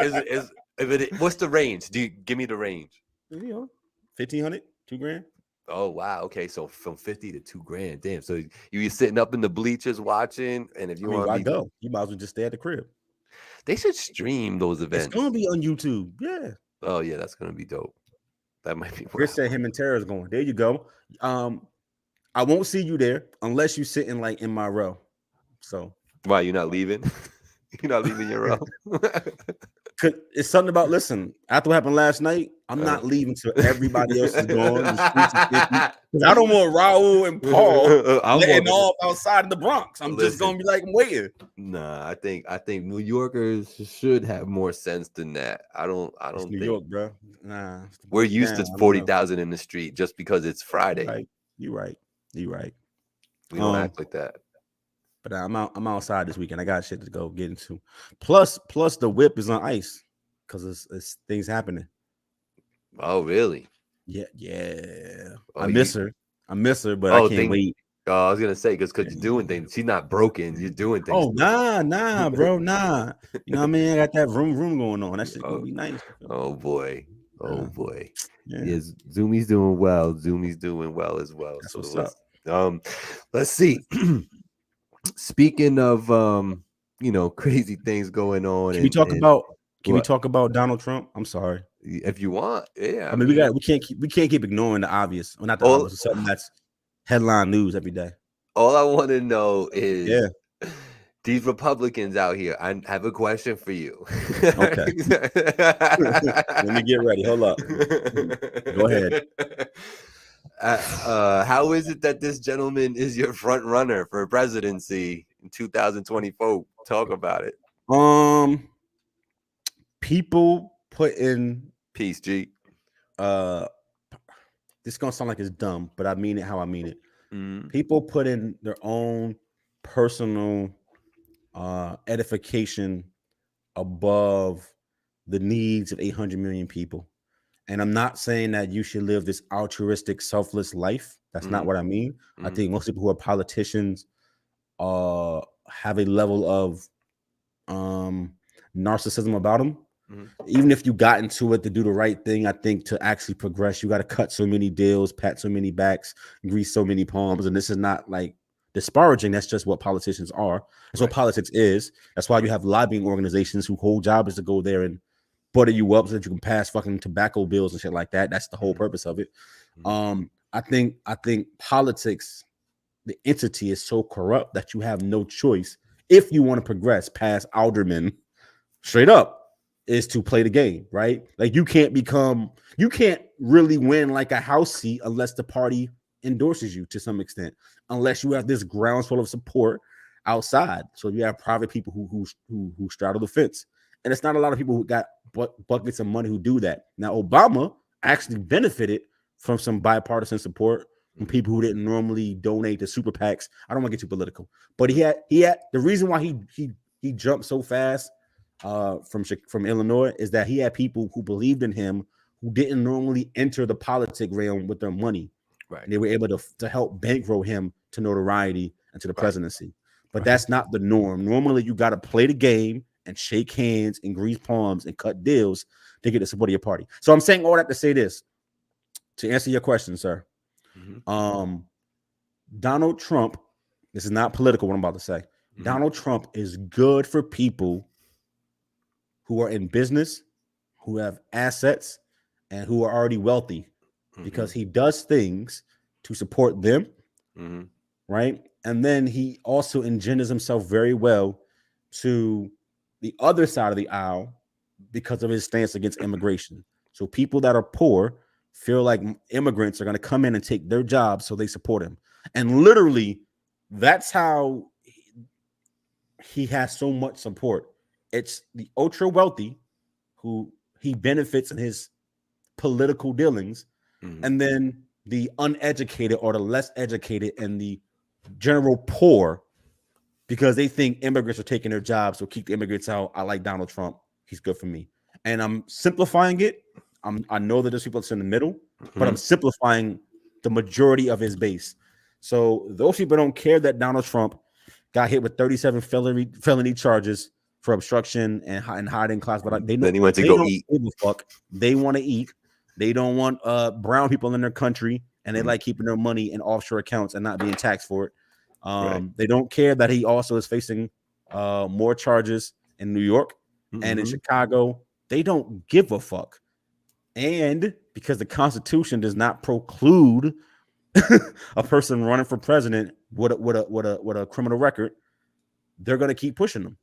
what's the range? Give me the range?
1,500, $2,000.
Oh wow, okay, so from 50 to $2,000, damn. So you were sitting up in the bleachers watching, and if you want to
go, you might as well just stay at the crib.
They should stream those events.
It's gonna be on YouTube. Yeah.
Oh yeah, that's gonna be dope. That might be.
Chris said him and Tara's going. There you go. I won't see you there unless you sitting like in my row. So
why you're not leaving? You're not leaving your row.
It's something about after what happened last night, I'm not leaving till everybody else is gone. I don't want Raul and Paul letting off outside of the Bronx. I'm just gonna be like, I'm waiting.
Nah, I think New Yorkers should have more sense than that. I don't think
New York, bro. Nah,
we're used to 40,000 in the street just because it's Friday.
You're right.
We don't act like that.
But I'm outside this weekend. I got shit to go get into. Plus the whip is on ice because it's things happening.
Oh, really?
Yeah. Oh, I miss her, but I can't wait.
Oh, I was gonna say because you're doing things. She's not broken. You're doing things.
Oh, nah, bro, nah. You know what I mean? I got that room going on. That shit gonna be nice.
Oh boy. Yeah. Yes, Zoomy's doing well. Zoomy's doing well as well.
That's what's up.
Let's see. Speaking of crazy things going on,
can we talk about Donald Trump? I'm sorry.
If you want, yeah.
I mean, we can't keep ignoring the obvious. Well, not the obvious, something that's headline news every day.
All I want to know is these Republicans out here. I have a question for you.
Okay. Let me get ready. Hold up. Go ahead.
How is it that this gentleman is your front runner for presidency in 2024? Talk about it.
People put in
peace, G.
This is gonna sound like it's dumb, but I mean it how I mean it.
Mm-hmm.
People put in their own personal edification above the needs of 800 million people. And I'm not saying that you should live this altruistic, selfless life. That's not what I mean. I think most people who are politicians have a level of narcissism about them. Even if you got into it to do the right thing, I think to actually progress, you got to cut so many deals, pat so many backs, grease so many palms. And this is not like disparaging. That's just what politicians are. That's what politics is. That's why you have lobbying organizations whose whole job is to go there and butter you up so that you can pass fucking tobacco bills and shit like that. That's the whole purpose of it. I think politics the entity is so corrupt that you have no choice if you want to progress past aldermen, straight up, is to play the game, right? Like you can't really win like a house seat unless the party endorses you to some extent, unless you have this groundswell of support outside. So you have private people who straddle the fence, and it's not a lot of people who got buckets of money who do that. Now Obama actually benefited from some bipartisan support from people who didn't normally donate to super PACs. I don't want to get too political, but he had the reason why he jumped so fast from Illinois is that he had people who believed in him who didn't normally enter the politic realm with their money.
Right.
And they were able to help bankroll him to notoriety and to the presidency. But that's not the norm. Normally, you got to play the game and shake hands and grease palms and cut deals to get the support of your party. So I'm saying all that to say this, to answer your question, sir. Donald Trump, this is not political what I'm about to say. Donald Trump is good for people who are in business, who have assets, and who are already wealthy, because he does things to support them, right? And then he also engenders himself very well to the other side of the aisle because of his stance against immigration. So people that are poor feel like immigrants are going to come in and take their jobs, so they support him. And literally, that's how he has so much support. It's the ultra wealthy who he benefits in his political dealings, and then the uneducated or the less educated and the general poor, because they think immigrants are taking their jobs, so keep the immigrants out. I like Donald Trump. He's good for me. And I'm simplifying it. I know that there's people that's in the middle, but I'm simplifying the majority of his base. So those people don't care that Donald Trump got hit with 37 felony charges for obstruction and hiding classified.
Then he went to go eat.
They want to eat. They don't want brown people in their country, and they like keeping their money in offshore accounts and not being taxed for it. They don't care that he also is facing more charges in New York and in Chicago. They don't give a fuck. And because the Constitution does not preclude a person running for president with a criminal record, they're going to keep pushing them.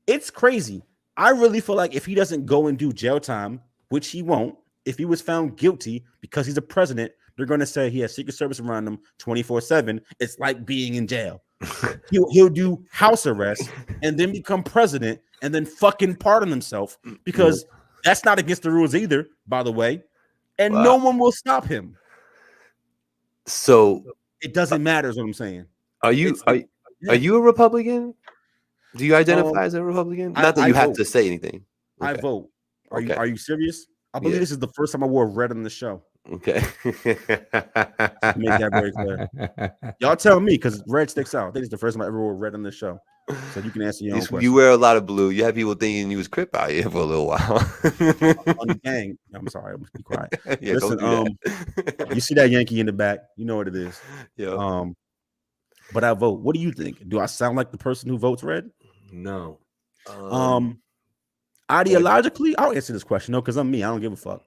It's crazy. I really feel like if he doesn't go and do jail time, which he won't, if he was found guilty because he's a president, they're going to say he has Secret Service around him 24/7. It's like being in jail. He'll do house arrest and then become president and then fucking pardon himself, because that's not against the rules either, by the way. And no one will stop him.
So
it doesn't matter, is what I'm saying.
Are you a Republican? Do you identify as a Republican? Not that you have to say anything.
Okay. I vote. Are you serious? I believe this is the first time I wore red on the show.
Okay.
Make that very clear. Y'all tell me, because red sticks out. I think it's the first time I ever wore red on the show. So you can answer your own question.
You wear a lot of blue. You have people thinking you was Crip out here for a little while.
On the gang. I'm sorry. I must be quiet.
Yeah,
listen, you see that Yankee in the back. You know what it is.
Yeah.
But I vote. What do you think? Do I sound like the person who votes red?
No.
Ideologically, I'll answer this question. No, because I'm me. I don't give a fuck.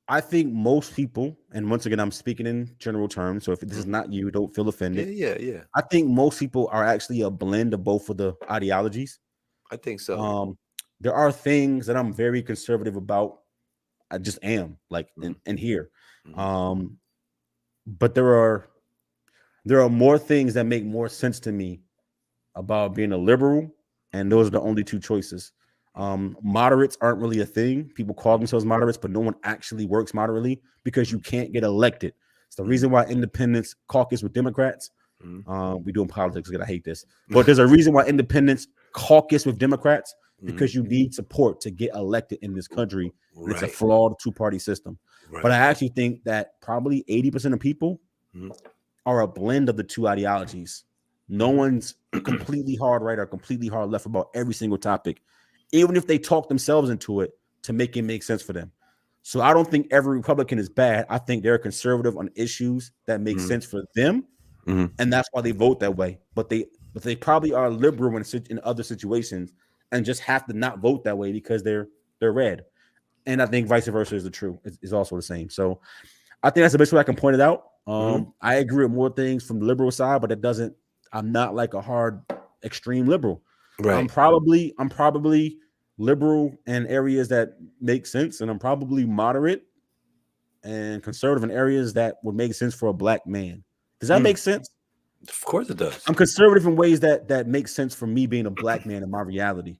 I think most people, and once again, I'm speaking in general terms, so if this is not you, don't feel offended.
Yeah.
I think most people are actually a blend of both of the ideologies.
I think so.
There are things that I'm very conservative about. I just am, like, in here. But there are more things that make more sense to me about being a liberal, and those are the only two choices. Moderates aren't really a thing. People call themselves moderates, but no one actually works moderately because you can't get elected. It's the reason why independents caucus with Democrats. We doing politics because I hate this, but there's a reason why independents caucus with Democrats, because you need support to get elected in this country. And it's a flawed two-party system. But I actually think that probably 80% of people are a blend of the two ideologies. No one's completely hard right or completely hard left about every single topic, even if they talk themselves into it to make it make sense for them. So I don't think every Republican is bad. I think they're conservative on issues that make sense for them, and that's why they vote that way. But they probably are liberal in other situations and just have to not vote that way because they're red. And I think vice versa is also the same. So I think that's the best way I can point it out. I agree with more things from the liberal side, but it doesn't. I'm not like a hard extreme liberal.
Right.
I'm probably liberal in areas that make sense, and I'm probably moderate and conservative in areas that would make sense for a black man. Does that make sense?
Of course it does.
I'm conservative in ways that make sense for me being a black man in my reality.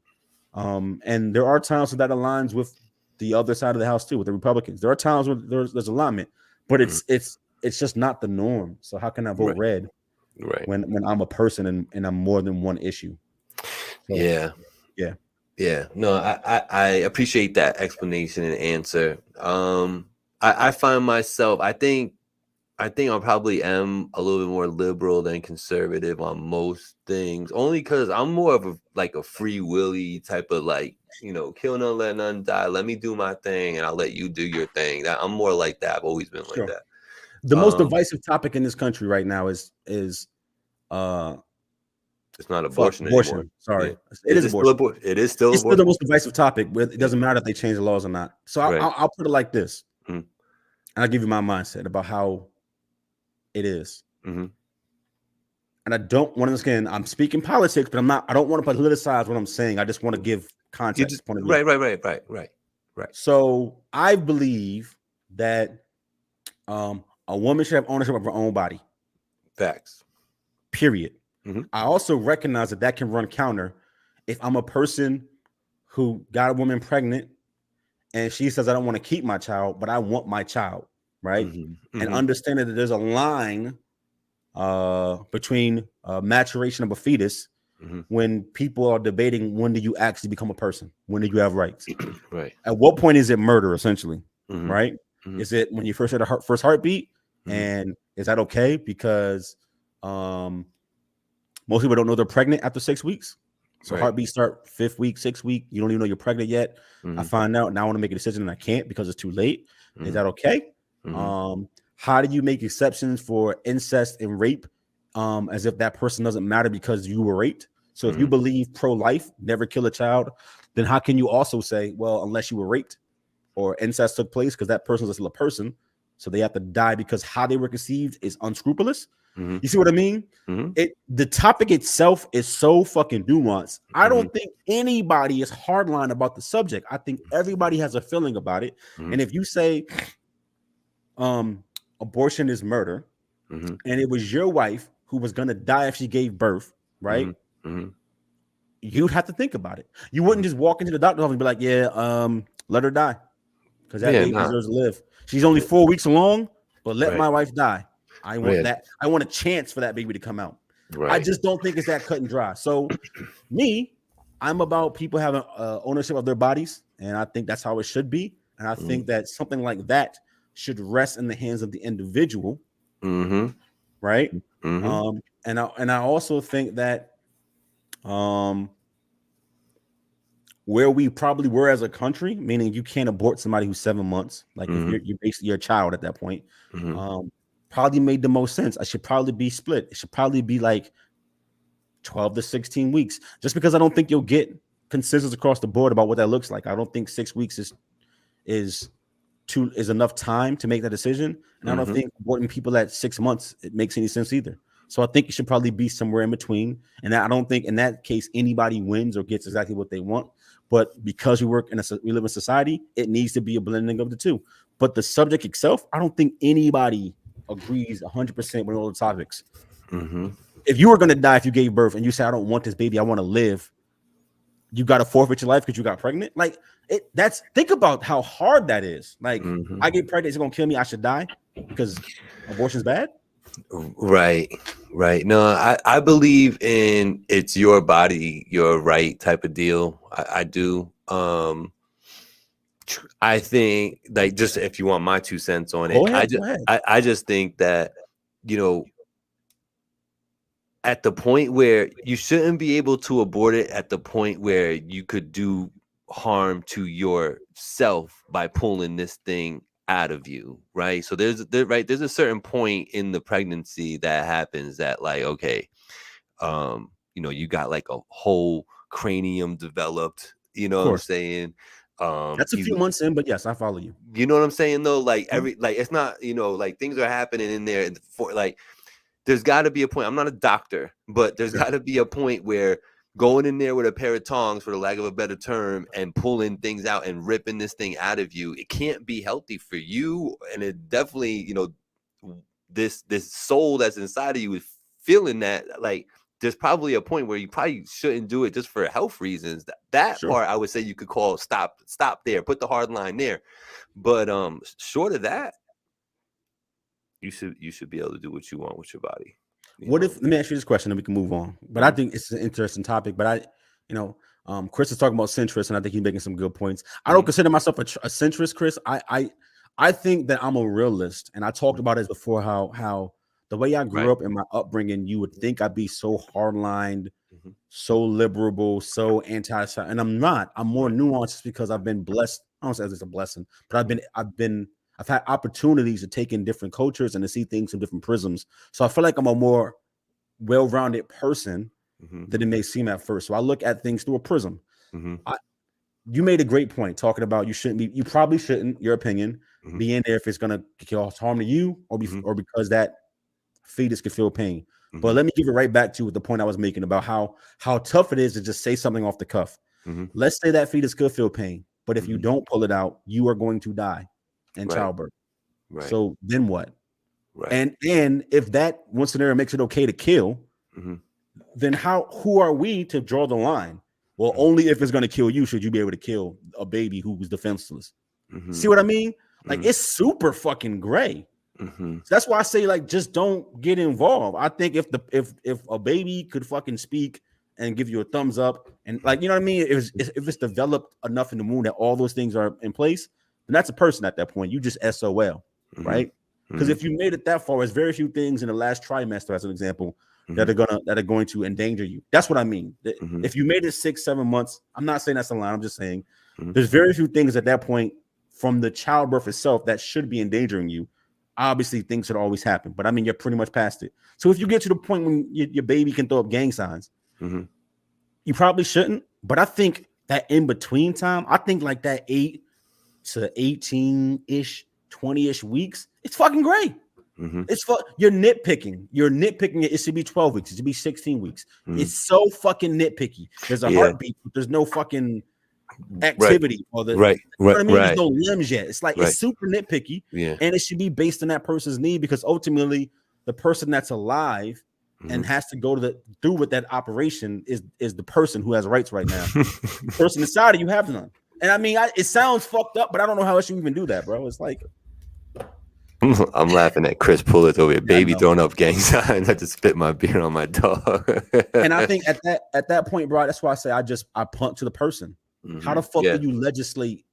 And there are times when that aligns with the other side of the house too, with the Republicans. There are times when there's alignment, but it's just not the norm. So how can I vote red when I'm a person and I'm more than one issue? So,
yeah. No, I appreciate that explanation and answer. I find myself, I think I probably am a little bit more liberal than conservative on most things, only because I'm more of a free willy type of kill none, let none die. Let me do my thing, and I'll let you do your thing. I'm more like that. I've always been like that.
The most divisive topic in this country right now is
it's not abortion anymore.
Sorry,
it is abortion. It is still.
It's still the most divisive topic. It doesn't matter if they change the laws or not. So I'll put it like this, and I'll give you my mindset about how it is. And I don't want to, again, I'm speaking politics, but I don't want to politicize what I'm saying. I just want to give context. Point of view.
Right.
So I believe that a woman should have ownership of her own body.
Facts.
Period. I also recognize that can run counter if I'm a person who got a woman pregnant and she says, I don't want to keep my child, but I want my child. Right. And understanding that there's a line between maturation of a fetus when people are debating when do you actually become a person? When do you have rights?
Right.
At what point is it murder, essentially? Right. Is it when you first had a first heartbeat? And is that okay? Because most people don't know they're pregnant after 6 weeks. So heartbeats start 5th week, 6th week. You don't even know you're pregnant yet. I find out now I want to make a decision and I can't because it's too late. Is that okay? How do you make exceptions for incest and rape as if that person doesn't matter because you were raped? So if you believe pro-life, never kill a child, then how can you also say, well, unless you were raped or incest took place, because that person is still a person, so they have to die because how they were conceived is unscrupulous? You see what I mean? The topic itself is so fucking nuanced. I don't think anybody is hardline about the subject. I think everybody has a feeling about it. And if you say abortion is murder, and it was your wife who was gonna die if she gave birth, right? You'd have to think about it. You wouldn't just walk into the doctor's office and be like, yeah, let her die. Because that baby deserves to live. She's only 4 weeks along, but let my wife die. I want that. I want a chance for that baby to come out. I just don't think it's that cut and dry. So I'm about people having ownership of their bodies, and I think that's how it should be. And I think that something like that should rest in the hands of the individual, right? And I also think that where we probably were as a country, meaning you can't abort somebody who's 7 months, like if you're basically your child at that point, probably made the most sense. I should probably be split. It should probably be like 12 to 16 weeks, just because I don't think you'll get consensus across the board about what that looks like. I don't think 6 weeks is enough time to make that decision, and I don't think aborting people at 6 months it makes any sense either. So I think it should probably be somewhere in between, and I don't think in that case anybody wins or gets exactly what they want. But because we live in society, it needs to be a blending of the two. But the subject itself, I don't think anybody agrees 100% with all the topics. If you were going to die if you gave birth and you say, I don't want this baby, I want to live, you got to forfeit your life because you got pregnant. Like think about how hard that is. Like I get pregnant, it's going to kill me. I should die because abortion's bad.
Right. No, I believe in it's your body, your right type of deal. I do. I think, like, just if you want my 2 cents on it, I just think that, at the point where you shouldn't be able to abort it, at the point where you could do harm to yourself by pulling this thing out of you, right? So there's a certain point in the pregnancy that happens that, like, okay, you got like a whole cranium developed, you know what I'm saying?
That's a few months in, but yes, I follow you.
You know what I'm saying though? Like it's not, like things are happening in there for like, there's got to be a point. I'm not a doctor, but there's got to be a point where going in there with a pair of tongs, for the lack of a better term, and pulling things out and ripping this thing out of you, it can't be healthy for you. And it definitely, this soul that's inside of you is feeling that. Like, there's probably a point where you probably shouldn't do it just for health reasons. That part, I would say you could call stop there, put the hard line there. But short of that, you should be able to do what you want with your body.
Let me ask you this question and we can move on. But I think it's an interesting topic. But Chris is talking about centrist, and I think he's making some good points. I don't consider myself a centrist, Chris. I think that I'm a realist, and I talked about it before. How the way I grew up in my upbringing, you would think I'd be so hardlined, so liberal, so anti, and I'm not. I'm more nuanced because I've been blessed. I don't say it's a blessing, but I've had opportunities to take in different cultures and to see things from different prisms. So I feel like I'm a more well-rounded person than it may seem at first. So I look at things through a prism. You made a great point talking about you probably shouldn't, your opinion, be in there if it's going to cause harm to you or because that fetus could feel pain. But let me give it right back to the point I was making about how tough it is to just say something off the cuff. Let's say that fetus could feel pain, but if you don't pull it out, you are going to die in childbirth. So then what? And if that one scenario makes it okay to kill, then who are we to draw the line? Well, only if it's going to kill you should you be able to kill a baby who was defenseless. See what I mean? Like, it's super fucking gray. So that's why I say, like, just don't get involved. I think if a baby could fucking speak and give you a thumbs up, and, like, you know what I mean, if it's developed enough in the womb that all those things are in place, then that's a person at that point. You just SOL, right? Because if you made it that far, there's very few things in the last trimester, as an example, that are going to endanger you. That's what I mean. If you made it 6-7 months, I'm not saying that's a lie. I'm just saying there's very few things at that point from the childbirth itself that should be endangering you. Obviously, things should always happen, but I mean, you're pretty much past it. So if you get to the point when your baby can throw up gang signs, you probably shouldn't. But I think that in between time, I think like that 8 to 18-ish, 20-ish weeks, it's fucking great. You're nitpicking. It should be 12 weeks. It should be 16 weeks. It's so fucking nitpicky. There's a heartbeat, but there's no fucking activity or the you know what I mean? There's no limbs yet. It's like it's super nitpicky, and it should be based on that person's need, because ultimately the person that's alive and has to go through with that operation is the person who has rights right now. The person inside of you have none. And I mean, it sounds fucked up, but I don't know how else you even do that, bro. It's like,
I'm laughing at Chris Pullett over here, baby throwing up gang signs. I just spit my beer on my dog.
And I think at that point, bro, that's why I say I punt to the person. How the fuck do you legislate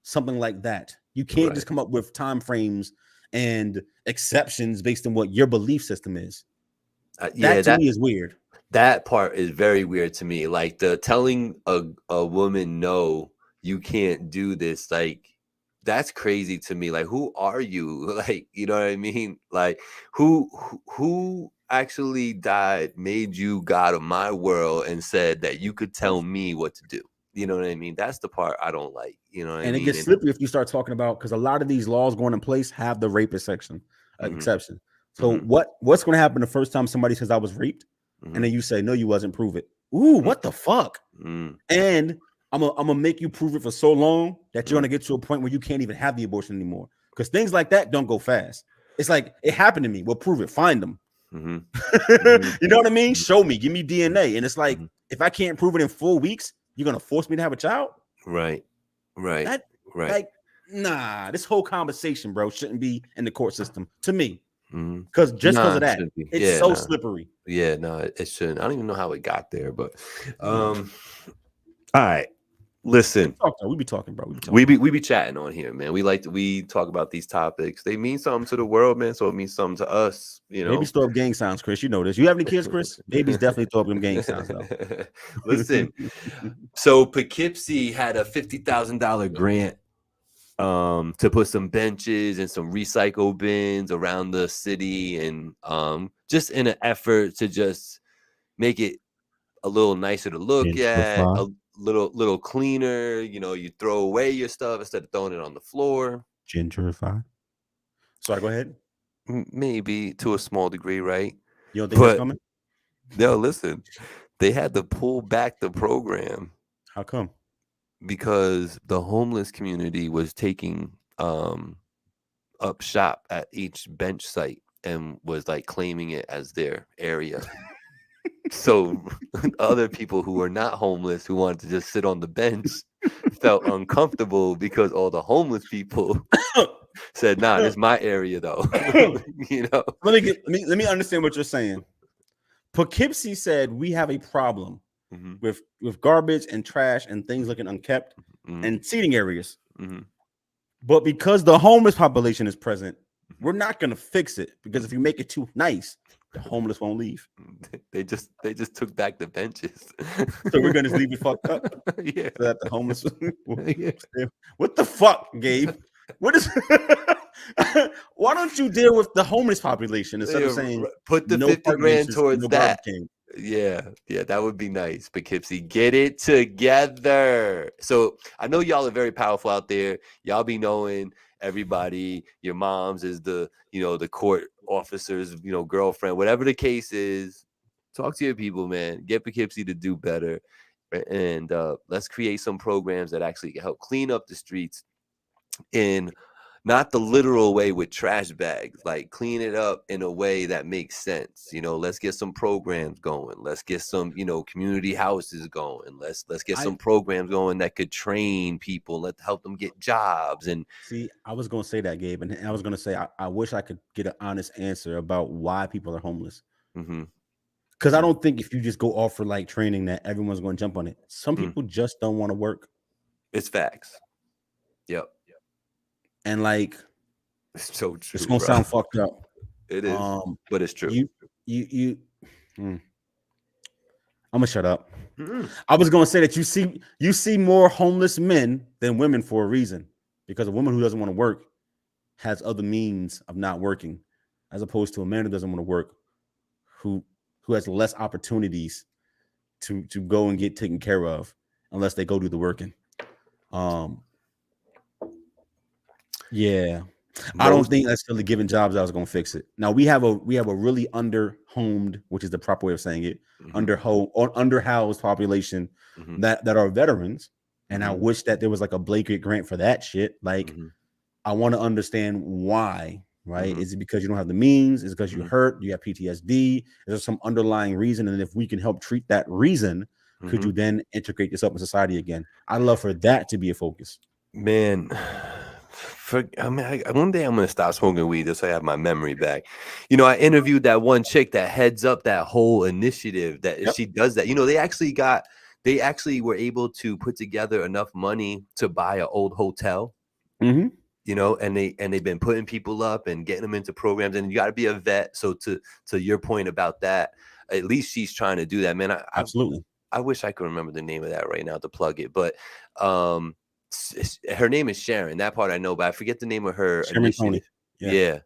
something like that? You can't just come up with time frames and exceptions based on what your belief system is. That to me is weird.
That part is very weird to me. Like, the telling a woman, no, you can't do this. Like, that's crazy to me. Like, who are you? Like, you know what I mean? Like, who actually died, made you God of my world, and said that you could tell me what to do? You know what I mean? That's the part I don't like. You know what I mean?
And it gets slippery if you start talking about, because a lot of these laws going in place have the rapist section exception. So what's going to happen the first time somebody says I was raped, and then you say no, you wasn't, prove it? Ooh, what the fuck? And I'm gonna make you prove it for so long that you're gonna get to a point where you can't even have the abortion anymore, because things like that don't go fast. It's like, it happened to me. Well, prove it. Find them. You know what I mean? Show me. Give me DNA. And it's like, if I can't prove it in 4 weeks, you're gonna force me to have a child? Right. Like, nah. This whole conversation, bro, shouldn't be in the court system to me. Because of that, it's slippery.
Yeah, no, it shouldn't. I don't even know how it got there, but all right. Listen,
we be talking, bro.
We be chatting on here, man. We talk about these topics. They mean something to the world, man. So it means something to us, you know.
Babies throw up gang signs, Chris. You know this. You have any kids, Chris? Babies definitely throw up them gang signs, though.
Listen, so Poughkeepsie had a $50,000 grant to put some benches and some recycle bins around the city, and just in an effort to just make it a little nicer to look at, a little cleaner. You throw away your stuff instead of throwing it on the floor.
Gentrify. Sorry, go ahead.
Maybe to a small degree, right?
You don't think that's coming?
No, listen. They had to pull back the program.
How come?
Because the homeless community was taking up shop at each bench site and was like claiming it as their area. So other people who were not homeless, who wanted to just sit on the bench, felt uncomfortable because all the homeless people said, "Nah, this is my area, though."
Let me understand what you're saying. Poughkeepsie said we have a problem with garbage and trash and things looking unkept and seating areas. But because the homeless population is present, we're not going to fix it, because if you make it too nice, the homeless won't leave.
They just took back the benches.
So we're going to leave it fucked up.
Yeah.
So that the homeless. What the fuck, Gabe? What is? Why don't you deal with the homeless population instead of saying
put the 50 grand towards that? Yeah, that would be nice. Poughkeepsie, get it together. So I know y'all are very powerful out there. Y'all be knowing everybody. Your moms is the court officers, girlfriend, whatever the case is. Talk to your people, man. Get Poughkeepsie to do better, and let's create some programs that actually can help clean up the streets in not the literal way with trash bags, like clean it up in a way that makes sense. Let's get some programs going. Let's get some, community houses going. Let's get some programs going that could train people, help them get jobs. And
see, I was going to say that, Gabe, and I was going to say, I wish I could get an honest answer about why people are homeless. Because I don't think if you just go offer like training that everyone's going to jump on it. Some people just don't want to work.
It's facts. Yep.
And like,
it's so true.
It's gonna sound fucked up.
It is, but it's true.
I'm gonna shut up. I was gonna say that you see more homeless men than women for a reason, because a woman who doesn't want to work has other means of not working, as opposed to a man who doesn't want to work, who has less opportunities to go and get taken care of unless they go do the working. Yeah, I don't think necessarily giving jobs out is going to fix it. Now we have a really under-homed, which is the proper way of saying it, underhoused population that are veterans, and I wish that there was like a blanket grant for that shit. Like, I want to understand why. Right? Is it because you don't have the means? Is it because you're hurt? Do you have PTSD? Is there some underlying reason? And if we can help treat that reason, could you then integrate this up in society again? I'd love for that to be a focus.
Man. One day I'm going to stop smoking weed just so I have my memory back. I interviewed that one chick that heads up that whole initiative that she does that. They actually were able to put together enough money to buy an old hotel, and they've been putting people up and getting them into programs, and you got to be a vet. So to your point about that, at least she's trying to do that, man.
Absolutely.
I wish I could remember the name of that right now to plug it, but, her name is Sharon. That part I know, but I forget the name of her initiative. Yeah.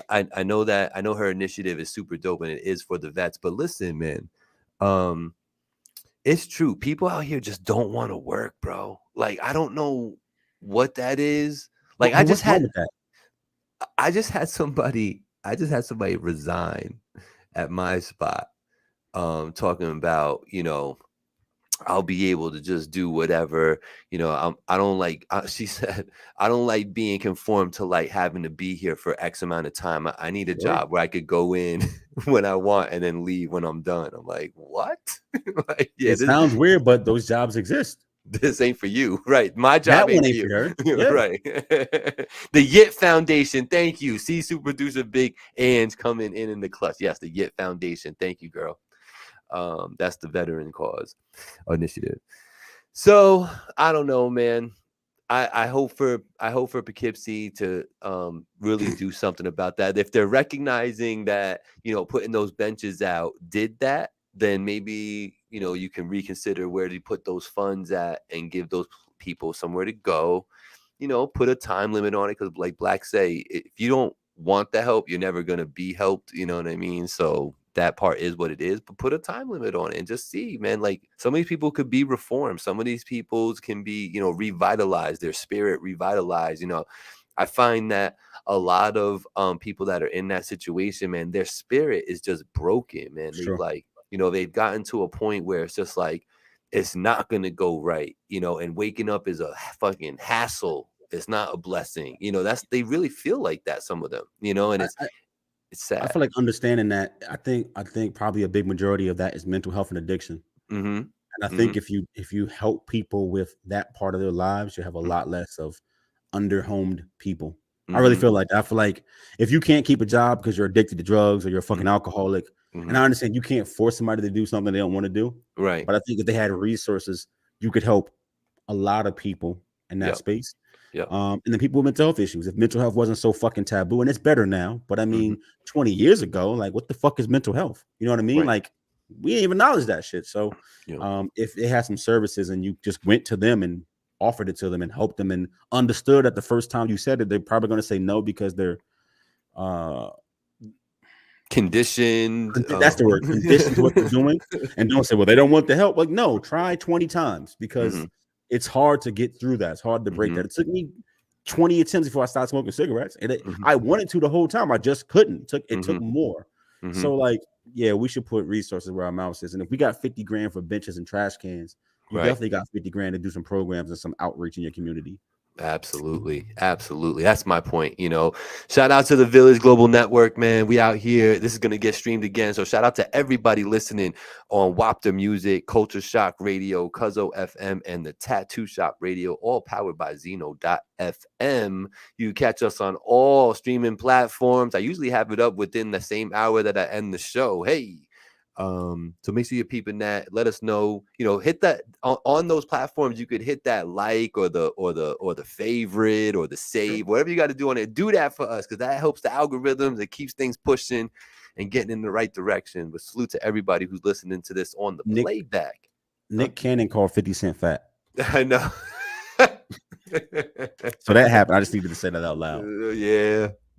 I know that. I know her initiative is super dope, and it is for the vets. But listen, man, it's true. People out here just don't want to work, bro. Like, I don't know what that is. Like, I just had somebody resign at my spot, talking about, I'll be able to just do whatever, she said, I don't like being conformed to like having to be here for X amount of time. I need a job where I could go in when I want and then leave when I'm done. I'm like, what?
It sounds weird, but those jobs exist.
This ain't for you. Right. My job ain't for you.
Yeah.
Right. The Yit Foundation. Thank you. See, super producer Big Ann's coming in the clutch. Yes, the Yit Foundation. Thank you, girl. That's the veteran cause initiative. So I don't know, man. I hope for Poughkeepsie to really do something about that. If they're recognizing that, putting those benches out did that, then maybe, you can reconsider where to put those funds at and give those people somewhere to go. Put a time limit on it, because like Black say, if you don't want the help, you're never gonna be helped. You know what I mean? So that part is what it is, but put a time limit on it and just see, man, like some of these people could be reformed. Some of these people can be, revitalized, their spirit revitalized. I find that a lot of people that are in that situation, man, their spirit is just broken, man. They've they've gotten to a point where it's just like, it's not going to go right, and waking up is a fucking hassle. It's not a blessing. They really feel like that, some of them, and it's sad.
I feel like understanding that, I think probably a big majority of that is mental health and addiction.
Mm-hmm.
And I think if you help people with that part of their lives, you have a lot less of underhomed people. I really feel like that. I feel like if you can't keep a job because you're addicted to drugs or you're a fucking alcoholic, and I understand you can't force somebody to do something they don't want to do.
Right.
But I think if they had resources, you could help a lot of people in that space.
Yeah.
And then people with mental health issues. If mental health wasn't so fucking taboo, and it's better now, but I mean, 20 years ago, like, what the fuck is mental health? You know what I mean? Right. Like, we didn't even acknowledge that shit. So if they had some services and you just went to them and offered it to them and helped them and understood at the first time you said it, they're probably going to say no because they're
conditioned.
That's the word. Conditioned to what they're doing. And don't say, well, they don't want the help. Like, no, try 20 times because it's hard to get through that. It's hard to break that. It took me 20 attempts before I started smoking cigarettes. And I wanted to the whole time. I just couldn't. It took more. So, like, yeah, we should put resources where our mouth is. And if we got 50 grand for benches and trash cans, you definitely got 50 grand to do some programs and some outreach in your community.
Absolutely. That's my point. Shout out to the Village Global Network, man. We out here. This is going to get streamed again. So shout out to everybody listening on Wapta Music, Culture Shock Radio, Cuzzo FM, and the Tattoo Shop Radio, all powered by Zeno.fm. You catch us on all streaming platforms. I usually have it up within the same hour that I end the show. Hey. So make sure you're peeping that. Let us know, hit that on those platforms. You could hit that like or the favorite or the save, whatever you got to do on it. Do that for us because that helps the algorithms. It keeps things pushing and getting in the right direction. But salute to everybody who's listening to this on the playback.
Nick Cannon called 50 Cent fat.
I know.
So that happened. I just needed to say that out loud.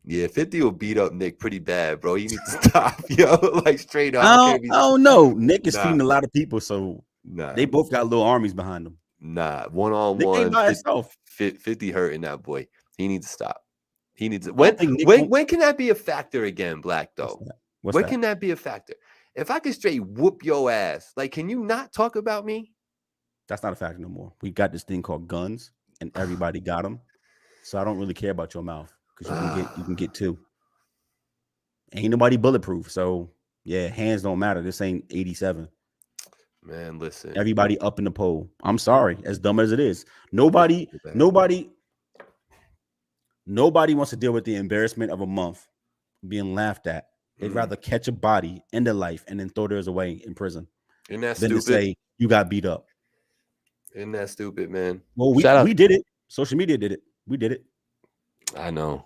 Yeah, 50 will beat up Nick pretty bad, bro. You need to stop, yo. Like, straight up.
I don't know. Nick is feeding a lot of people, so they both got little armies behind them.
Nah, one-on-one.
Nick by himself.
50 hurting that boy. He needs to stop. He needs to. When can that be a factor again, Black, though? When can that be a factor? If I could straight whoop your ass, like, can you not talk about me?
That's not a factor no more. We got this thing called guns, and everybody got them. So I don't really care about your mouth. Because you can get two. Ain't nobody bulletproof. So yeah, hands don't matter. This ain't 87.
Man, listen.
Everybody up in the poll. I'm sorry, as dumb as it is. Nobody wants to deal with the embarrassment of a month being laughed at. They'd rather catch a body, end their life, and then throw theirs away in prison.
Isn't that
than
stupid?
To say you got beat up.
Isn't that stupid, man?
Well, we did it. Social media did it. We did it.
I know.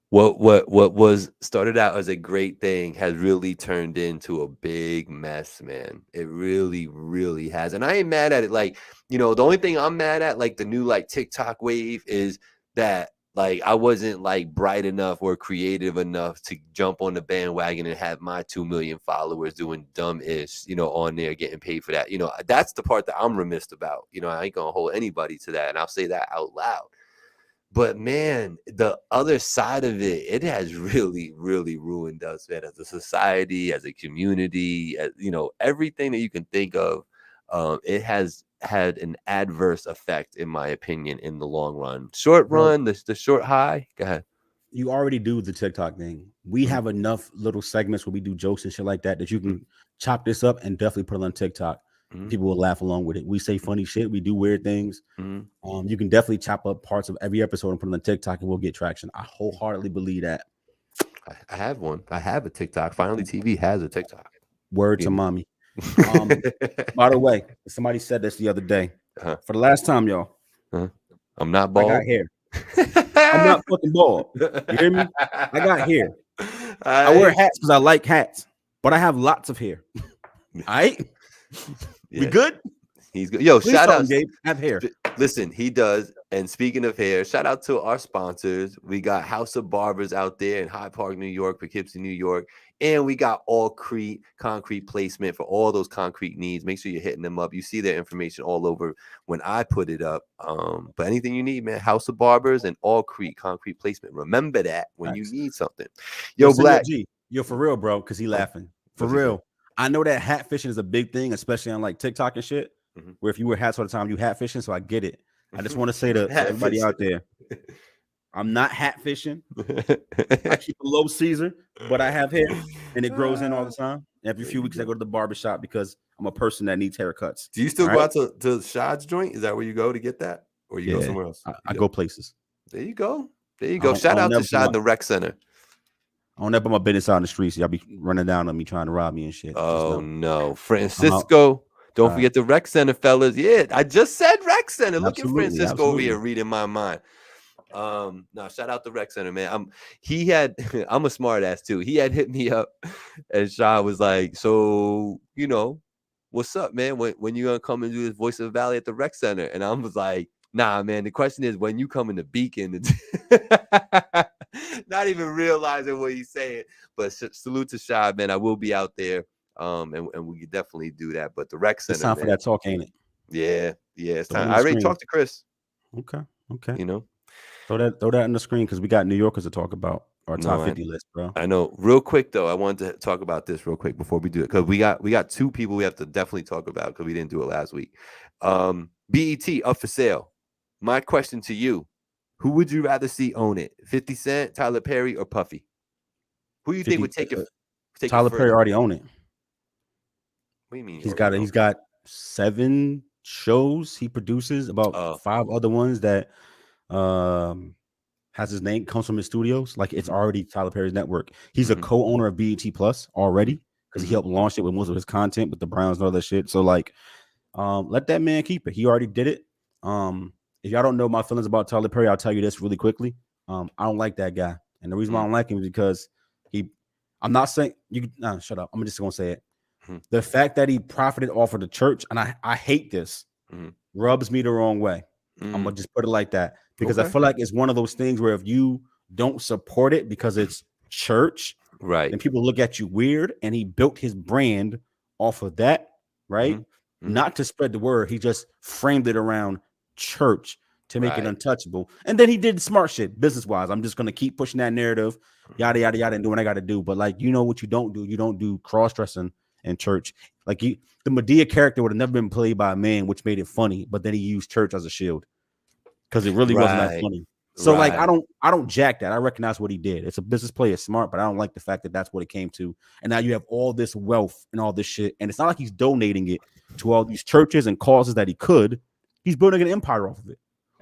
What was started out as a great thing has really turned into a big mess, man. It really, really has. And I ain't mad at it. Like, the only thing I'm mad at, like the new like TikTok wave, is that like I wasn't like bright enough or creative enough to jump on the bandwagon and have my 2 million followers doing dumb-ish, on there getting paid for that. That's the part that I'm remiss about. I ain't gonna hold anybody to that, and I'll say that out loud. But man, the other side of it, it has really, really ruined us, man, as a society, as a community, as, everything that you can think of. It has had an adverse effect, in my opinion, in the long run. Short run, the short high. Go ahead.
You already do the TikTok thing. We have enough little segments where we do jokes and shit like that you can chop this up and definitely put it on TikTok. People will laugh along with it. We say funny shit. We do weird things. You can definitely chop up parts of every episode and put it on TikTok and we'll get traction. I wholeheartedly believe that.
I have one. I have a TikTok. Finally TV has a TikTok.
Word to mommy. By the way, somebody said this the other day. For the last time, y'all.
I'm not bald.
I got hair. I'm not fucking bald. You hear me? I got hair. I wear hats because I like hats, but I have lots of hair. All right? Yeah. We good?
He's good. Yo, shout out.
Gabe. Have hair.
Listen, he does. And speaking of hair, shout out to our sponsors. We got House of Barbers out there in Hyde Park, New York, Poughkeepsie, New York.
And we got all concrete placement for all those concrete needs. Make sure you're hitting them up. You see their information all over when I put it up. But anything you need, man, House of Barbers and all concrete placement. Remember that when you need something. Yo, Black.
Yo, for real, bro, because he laughing. For real. I know that hat fishing is a big thing, especially on like TikTok and shit, where if you wear hats all the time, you hat fishing. So I get it. I just want to say to everybody out there, I'm not hat fishing. I keep a low Caesar, but I have hair and it grows in all the time. Every few weeks I go to the barbershop because I'm a person that needs haircuts.
Do you still go out to Shad's joint? Is that where you go to get that? Or you go somewhere else?
I go places.
There you go. Shout out to Shad in the rec center.
I don't ever put my business out in the streets. Y'all be running down on me trying to rob me and shit.
Oh no. Francisco. Don't forget the rec center, fellas. Yeah, I just said rec center. Look at Francisco over here reading my mind. No, shout out the rec center, man. I'm a smart ass too. He had hit me up and Shaw was like, so what's up, man? When you gonna come and do this Voice of the Valley at the rec center? And I was like, nah, man. The question is when you come in the Beacon. Not even realizing what he's saying. But salute to Shaw, man. I will be out there. And we could definitely do that. But the rec center,
it's time for that talk, ain't it?
Yeah, it's time. I already talked to Chris.
Okay. Throw that on the screen because we got New Yorkers to talk about our top 50 list, bro.
I know. Real quick though, I wanted to talk about this real quick before we do it because we got two people we have to definitely talk about because we didn't do it last week. BET up for sale. My question to you: who would you rather see own it? 50 Cent, Tyler Perry, or Puffy? Who do you think would take it?
Tyler Perry already own it.
What do you mean?
He's got 7 shows he produces, about 5 other ones that has his name, comes from his studios. Like it's already Tyler Perry's network. He's a co-owner of BET Plus already because he helped launch it with most of his content with the Browns and all that shit. So like, let that man keep it. He already did it. If y'all don't know my feelings about Tyler Perry, I'll tell you this really quickly. I don't like that guy, and the reason why I don't like him is because I'm not saying you. No, shut up. I'm just gonna say it. The fact that he profited off of the church, and I hate this, rubs me the wrong way. I'm gonna just put it like that because I feel like it's one of those things where if you don't support it because it's church, right, then people look at you weird. And he built his brand off of that, right? Not to spread the word. He just framed it around church to make it untouchable. And then he did smart shit business wise. I'm just gonna keep pushing that narrative, yada yada yada, and do what I got to do. But like, what you don't do? You don't do cross dressing in church. Like the Medea character would have never been played by a man, which made it funny, but then he used church as a shield because it really wasn't that funny. So like I don't jack that. I recognize what he did. It's a business play, it's smart, but I don't like the fact that that's what it came to. And now you have all this wealth and all this shit, and it's not like he's donating it to all these churches and causes that he could. He's building an empire off of it,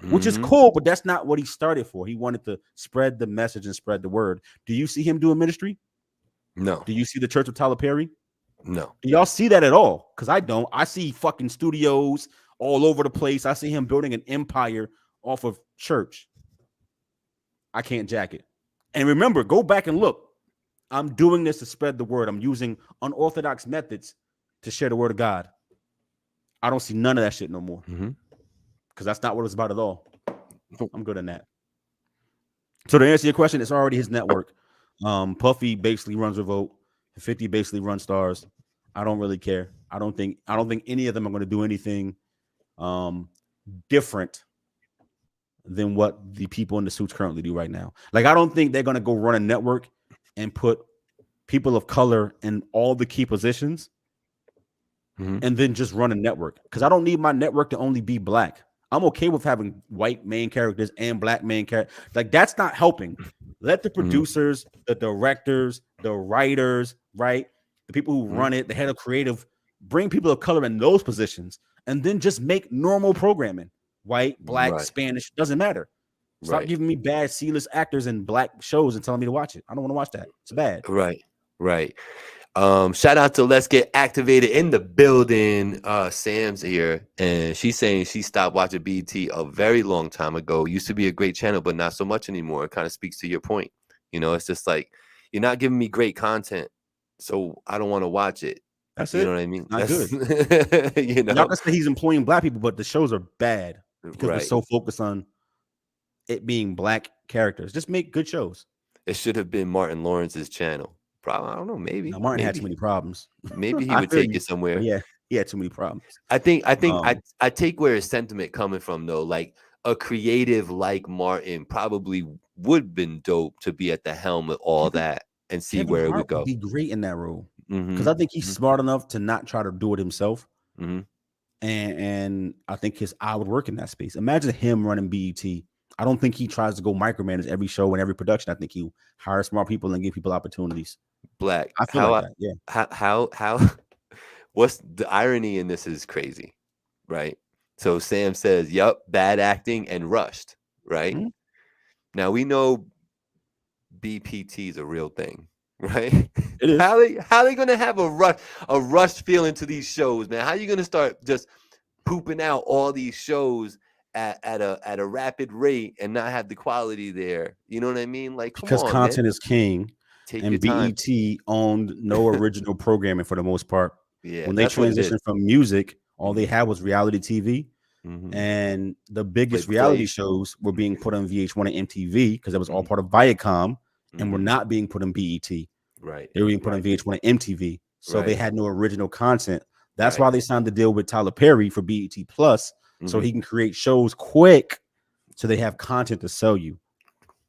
which is cool, but that's not what he started for. He wanted to spread the message and spread the word. Do you see him doing ministry? No. Do you see the Church of Tyler Perry? No. Do y'all see that at all? Because I don't. I see fucking studios all over the place. I see him building an empire off of church. I can't jack it. And remember, go back and look. I'm doing this to spread the word. I'm using unorthodox methods to share the word of God. I don't see none of that shit no more. Because that's not what it's about at all. I'm good on that. So to answer your question, it's already his network. Puffy basically runs Revolt. 50 basically runs Stars. I don't really care. I don't think any of them are going to do anything different than what the people in the suits currently do right now. Like I don't think they're going to go run a network and put people of color in all the key positions and then just run a network. Because I don't need my network to only be black. I'm okay with having white main characters and black main characters. Like that's not helping. Let the producers, the directors, the writers, right? The people who run it, the head of creative, bring people of color in those positions and then just make normal programming. White, black, Spanish, doesn't matter. Stop giving me bad C-list actors in black shows and telling me to watch it. I don't want to watch that. It's bad.
Right. Shout out to Let's Get Activated in the building. Sam's here, and she's saying she stopped watching BET a very long time ago. Used to be a great channel, but not so much anymore. It kind of speaks to your point. It's just like you're not giving me great content, so I don't want to watch it.
That's
you
it.
know what I mean?
Not
That's
good. Not to say he's employing black people, but the shows are bad because we're so focused on it being black characters. Just make good shows.
It should have been Martin Lawrence's channel.
Probably, I don't know.
Now, Martin had too many problems.
Maybe he
I
would
feel
take
you.
it somewhere.
But yeah, he had too many problems.
I think
Um,
I take where his sentiment coming from though. Like a creative like Martin probably would been dope to be at the helm of all that and see
Kevin
where it
Hart
would
would
go.
be great in that role because
Mm-hmm.
I think he's smart enough to not try to do it himself.
Mm-hmm.
And I think his eye would work in that space. Imagine him running BET. I don't think he tries to go micromanage every show and every production. I think he hires smart people and give people opportunities.
Black.
I feel like that. Yeah.
How what's the irony in this is crazy, right? So Sam says, "Yup, bad acting and rushed." Right
Mhm.
now we know BPT is a real thing, right?
It is.
How they gonna have a rush feeling to these shows, man? How you gonna start just pooping out all these shows at a rapid rate and not have the quality there? You know what I mean? Like, come
Because
on, man,
content is king,
take your
and
time.
BET owned no original programming for the most part.
Yeah,
When they
that's what it is.
transitioned from music, all they had was reality TV.
Mm-hmm.
And the biggest
Flavor
reality
Flav.
shows were being put on VH1 and MTV because it was all
Mhm.
part of Viacom and were
Mhm.
not being put on BET.
Right.
They were being put on VH1 and MTV. So they
Right.
had no original content. That's
Right.
why they signed the deal with Tyler Perry for BET Plus, so
Mhm.
he can create shows quick so they have content to sell you.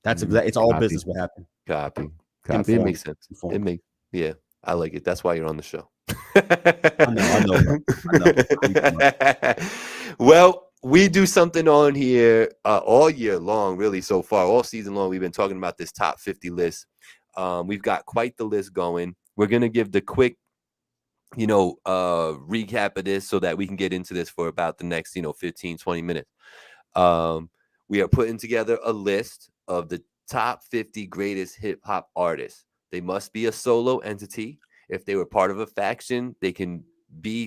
That's exactly, it's all
Copy.
business what happened.
Copy. It
Informed.
makes sense. It makes, yeah, I like it. That's why you're on the show.
I know, bro. I know.
Well, we do something on here all year long, really. So far, all season long, we've been talking about this top 50 list. We've got quite the list going. We're gonna give the quick, recap of this so that we can get into this for about the next, 15, 20 minutes. We are putting together a list of the top 50 greatest hip hop artists. They must be a solo entity. If they were part of a faction, they can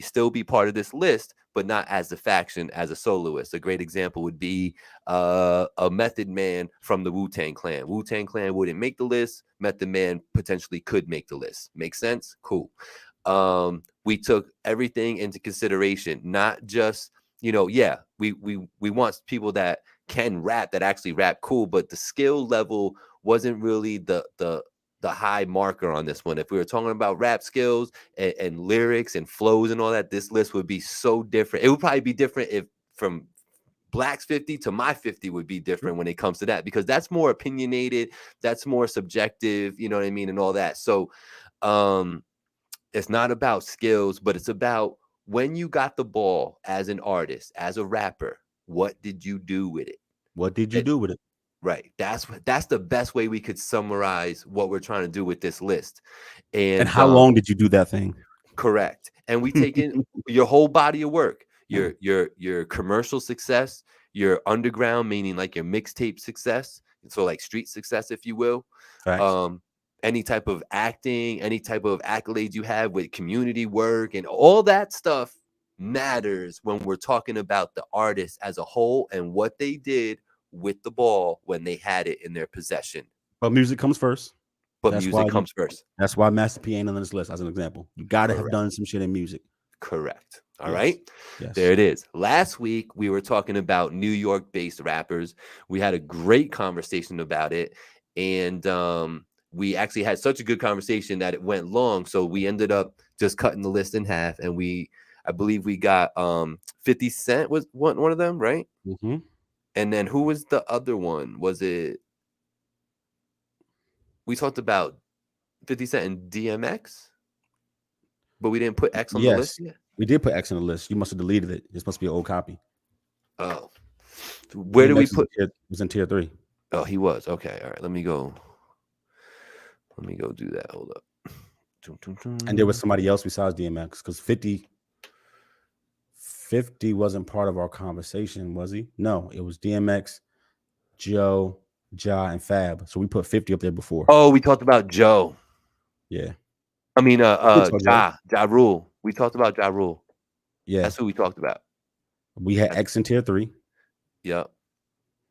still be part of this list, but not as a faction, as a soloist. A great example would be a Method Man from the Wu-Tang Clan. Wu-Tang Clan wouldn't make the list. Method Man potentially could make the list. Make sense? Cool. We took everything into consideration, not just, we want people that can rap, that actually rap cool, but the skill level wasn't really the high marker on this one. If we were talking about rap skills and lyrics and flows and all that, this list would be so different. It would probably be different if from Black's 50 to my 50 would be different when it comes to that, because that's more opinionated, that's more subjective, you know what I mean, and all that. So it's not about skills, but it's about when you got the ball as an artist, as a rapper, what did you do with it?
What did you do with it?
Right. That's the best way we could summarize what we're trying to do with this list.
And
And
how long did you do that thing?
correct. And we take in your whole body of work, your commercial success, your underground, meaning like your mixtape success, so like street success, if you will.
Facts.
Any type of acting, any type of accolades you have with community work, and all that stuff matters when we're talking about the artist as a whole and what they did with the ball when they had it in their possession.
But music comes first.
But music comes first.
That's why Master P ain't on this list, as an example. You got to have done some shit in music.
Correct. All
Yes.
right.
Yes.
There it is. Last week, we were talking about New York-based rappers. We had a great conversation about it. And we actually had such a good conversation that it went long. So we ended up just cutting the list in half. And I believe we got 50 Cent was one of them, right?
Mm-hmm.
And then who was the other one? Was it? We talked about 50 Cent and DMX, but we didn't put X on the list yet.
We did put X on the list. You must have deleted it. This must be an old copy.
Oh, where do we put?
It was in tier 3.
Oh, he was. Okay. All right. Let me go do that. Hold up.
And there was somebody else besides DMX, because 50 wasn't part of our conversation, was he? No, it was DMX, Joe, Ja, and Fab. So we put 50 up there before.
Oh, we talked about Joe.
Yeah.
I mean, Ja Rule. We talked about Ja Rule.
Yeah.
That's who we talked about.
We had X in tier 3.
Yep.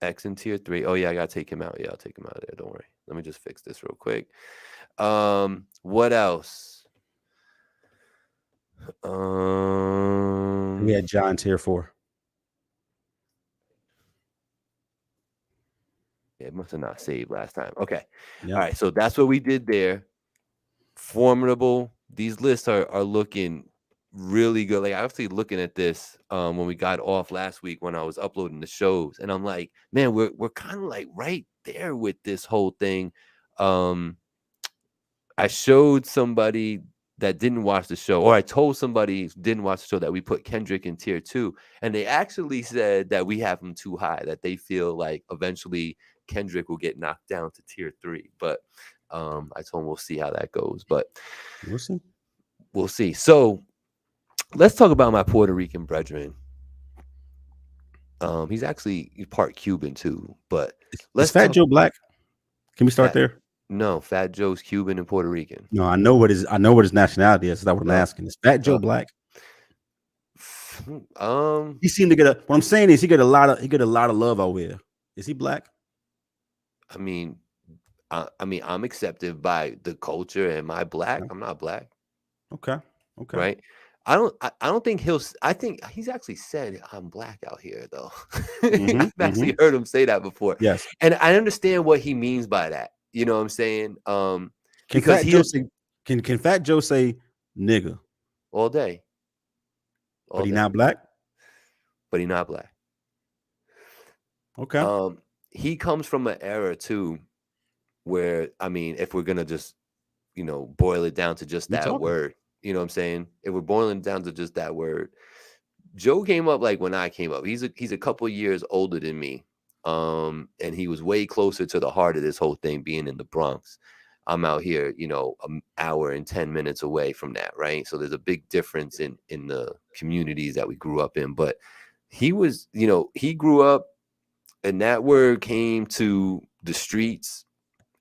X in tier 3. Oh, yeah, I gotta take him out. Yeah, I'll take him out of there. Don't worry. Let me just fix this real quick. What else?
We had John tier 4.
Yeah, it must have not saved last time. Okay.
Yep.
All right. So that's what we did there. formidable. These lists are looking really good. Like I was actually looking at this when we got off last week when I was uploading the shows, and I'm like, man, we're kind of like right there with this whole thing. I showed somebody that didn't watch the show, or I told somebody who didn't watch the show that we put Kendrick in tier 2, and they actually said that we have him too high, that they feel like eventually Kendrick will get knocked down to tier 3. But I told him we'll see how that goes, but we'll see. So let's talk about my Puerto Rican brethren. He's part Cuban too, but
is Fat Joe black? Can we start there?
No, Fat Joe's Cuban and Puerto Rican.
No, I know what his nationality is. That's what I'm asking. Is Fat Joe black? He seemed to get what I'm saying is he get a lot of love out here. Is he black?
I mean, I'm accepted by the culture. Am I black? I'm not black.
Okay.
Right. I don't think I think he's actually said I'm black out here though. I've actually heard him say that before.
Yes.
And I understand what he means by that. You know what I'm saying?
Can Fat Joe say nigga
all day?
But he not black?
But he not black.
Okay.
He comes from an era too where, I mean, if we're gonna just, boil it down to just that word, you know what I'm saying? If we're boiling it down to just that word, Joe came up like when I came up. He's a couple years older than me. And he was way closer to the heart of this whole thing, being in the Bronx. I'm out here, an hour and 10 minutes away from that, right? So there's a big difference in the communities that we grew up in. But he was, he grew up, and that word came to the streets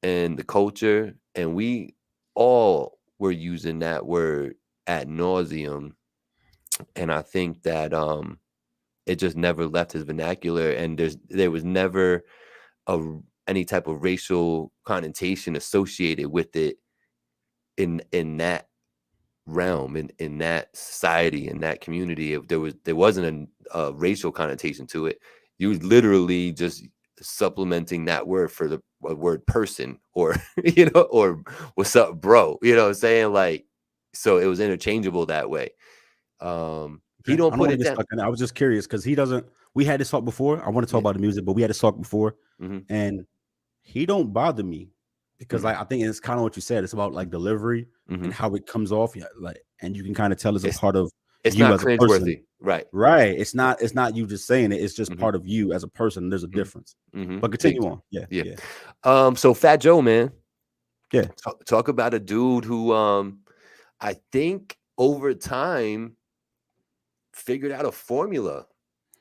and the culture, and we all were using that word ad nauseum. And I think that it just never left his vernacular, and there was never any type of racial connotation associated with it in that realm, in that society, in that community. If there wasn't a racial connotation to it, you was literally just supplementing that word for the word person, or or what's up, bro, you know what I'm saying? Like, so it was interchangeable that way. He don't put it down.
I was just curious because he doesn't. We had this talk before. I want to talk about the music, but we had this talk before, and he don't bother me because I think it's kind of what you said. It's about like delivery and how it comes off. Yeah, like, and you can kind of tell it's a part of you as a person.
Right.
It's not you just saying it. It's just part of you as a person. There's a difference. But continue on. Yeah.
So Fat Joe, man.
Yeah.
Talk about a dude who I think over time figured out a formula,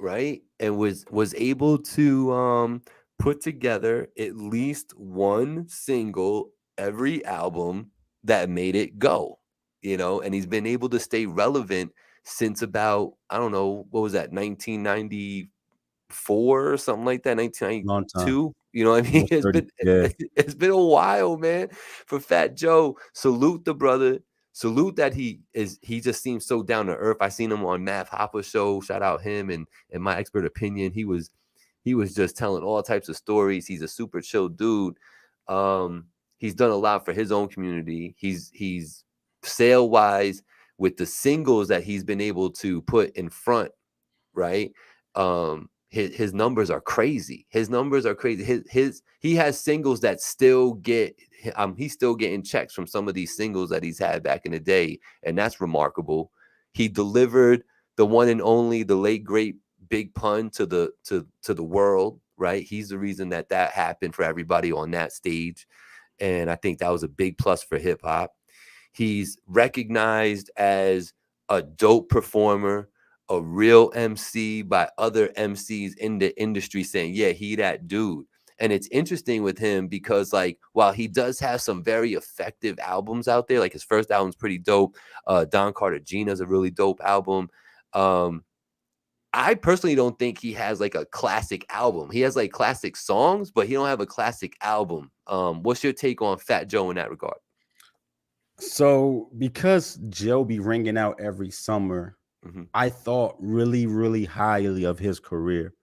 right? And was able to put together at least one single every album that made it go, and he's been able to stay relevant since about, I don't know, what was that, 1994 or something like that, 1992. You know what I mean? It's been a while, man, for Fat Joe. Salute the brother. Salute that he just seems so down to earth. I seen him on Math Hopper show. Shout out him, and in my expert opinion, he was just telling all types of stories. He's a super chill dude. He's done a lot for his own community. He's sale wise with the singles that he's been able to put in front, right? His numbers are crazy. He has singles that still get he's still getting checks from some of these singles that he's had back in the day, and that's remarkable. He delivered the one and only, the late great Big Pun to the world, right? He's the reason that happened for everybody on that stage, and I think that was a big plus for hip hop. He's recognized as a dope performer, a real MC by other MCs in the industry, saying, yeah, he that dude. And it's interesting with him because, like, while he does have some very effective albums out there, like his first album's pretty dope. Don Carter Gina's a really dope album. I personally don't think he has like a classic album. He has like classic songs, but he don't have a classic album. What's your take on Fat Joe in that regard?
So because Joe be ringing out every summer, I thought really, really highly of his career.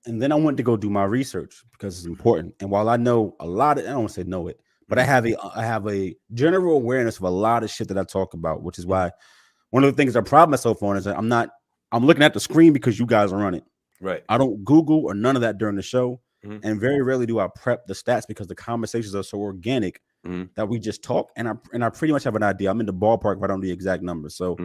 And then I went to go do my research because it's important. And while I know a lot of, I don't want to say know it, But I have a general awareness of a lot of shit that I talk about, which is why one of the things I pride myself on is that I'm looking at the screen because you guys are on it.
Right.
I don't Google or none of that during the show.
Mm-hmm.
And very rarely do I prep the stats because the conversations are so organic that we just talk. And I pretty much have an idea. I'm in the ballpark, but I don't know the exact numbers. So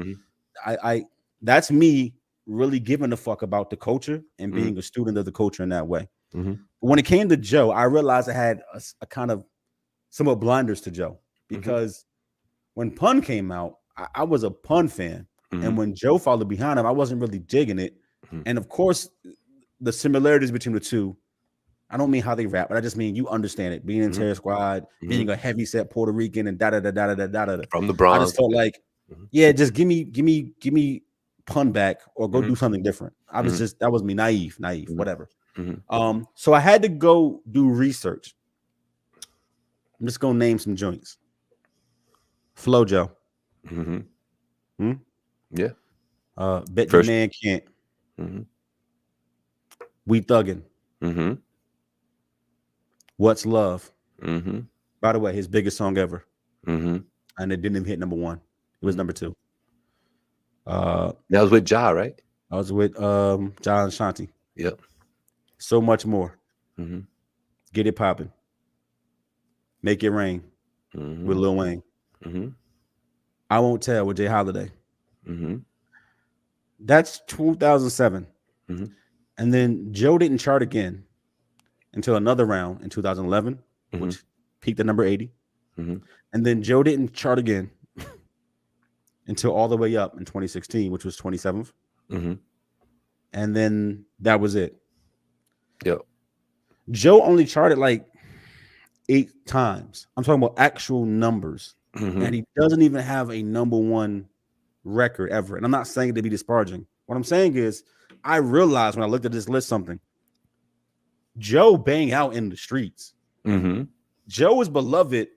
I that's me really giving a fuck about the culture and being a student of the culture in that way. But when it came to Joe, I realized I had a kind of somewhat blinders to Joe because when Pun came out, I was a Pun fan. And when Joe followed behind him, I wasn't really digging it. And of course, the similarities between the two, I don't mean how they rap, but I just mean you understand it. Being in Terror Squad, being a heavy set Puerto Rican and da da da da da da da.
From the Bronx.
I just felt like, yeah, just give me Pun back or go do something different. I was just that was me, naive, whatever. So I had to go do research. I'm just gonna name some joints. Flojo.
Yeah.
Bet Your Man Can't. We Thuggin'. What's Love? By the way, his biggest song ever. And it didn't even hit number 1. It was number 2.
That was with Ja, right?
I was with Ja and Shanti.
Yep.
So Much More. Get It Poppin'. Make It Rain with Lil Wayne. I Won't Tell with Jay Holiday. That's 2007. And then Joe didn't chart again until another round in 2011, which peaked at number 80. And then Joe didn't chart again until all the way up in 2016, which was 27th. And then that was it.
Yep.
Joe only charted like 8 times. I'm talking about actual numbers. And he doesn't even have a number 1 record ever. And I'm not saying it to be disparaging. What I'm saying is I realized when I looked at this list something. Joe bang out in the streets. Joe is beloved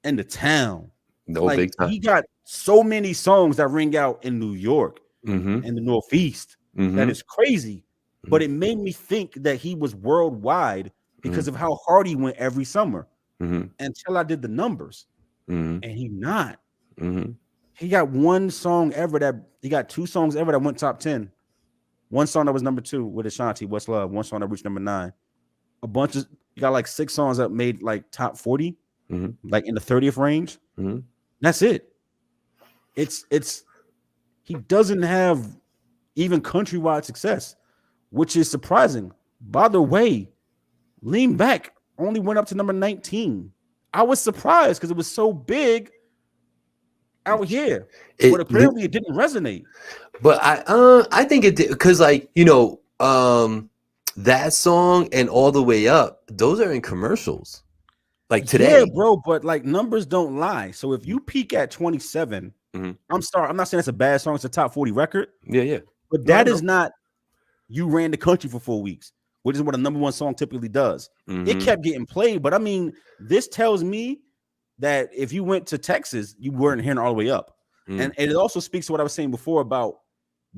in the town.
No, like, big time.
He got so many songs that ring out in New York and the Northeast. That is crazy. But it made me think that he was worldwide because of how hard he went every summer until I did the numbers. And he not. He got 1 song ever that he got 2 songs ever that went top 10. 1 song that was number 2 with Ashanti, What's Love. 1 song that reached number 9. A bunch of you got like 6 songs that made like top 40, like in the 30th range. That's it. It's he doesn't have even countrywide success, which is surprising. By the way, Lean Back only went up to number 19. I was surprised because it was so big out here, but apparently it didn't resonate.
But I think it did because, like, you know, that song and All the Way Up, those are in commercials, like today.
Yeah, bro. But like numbers don't lie. So if you peak at 27, I'm sorry, I'm not saying it's a bad song. It's a top 40 record.
Yeah.
But that is not. You ran the country for 4 weeks, which is what a number 1 song typically does. It kept getting played, but I mean, this tells me that if you went to Texas, you weren't hearing All the Way Up. And it also speaks to what I was saying before about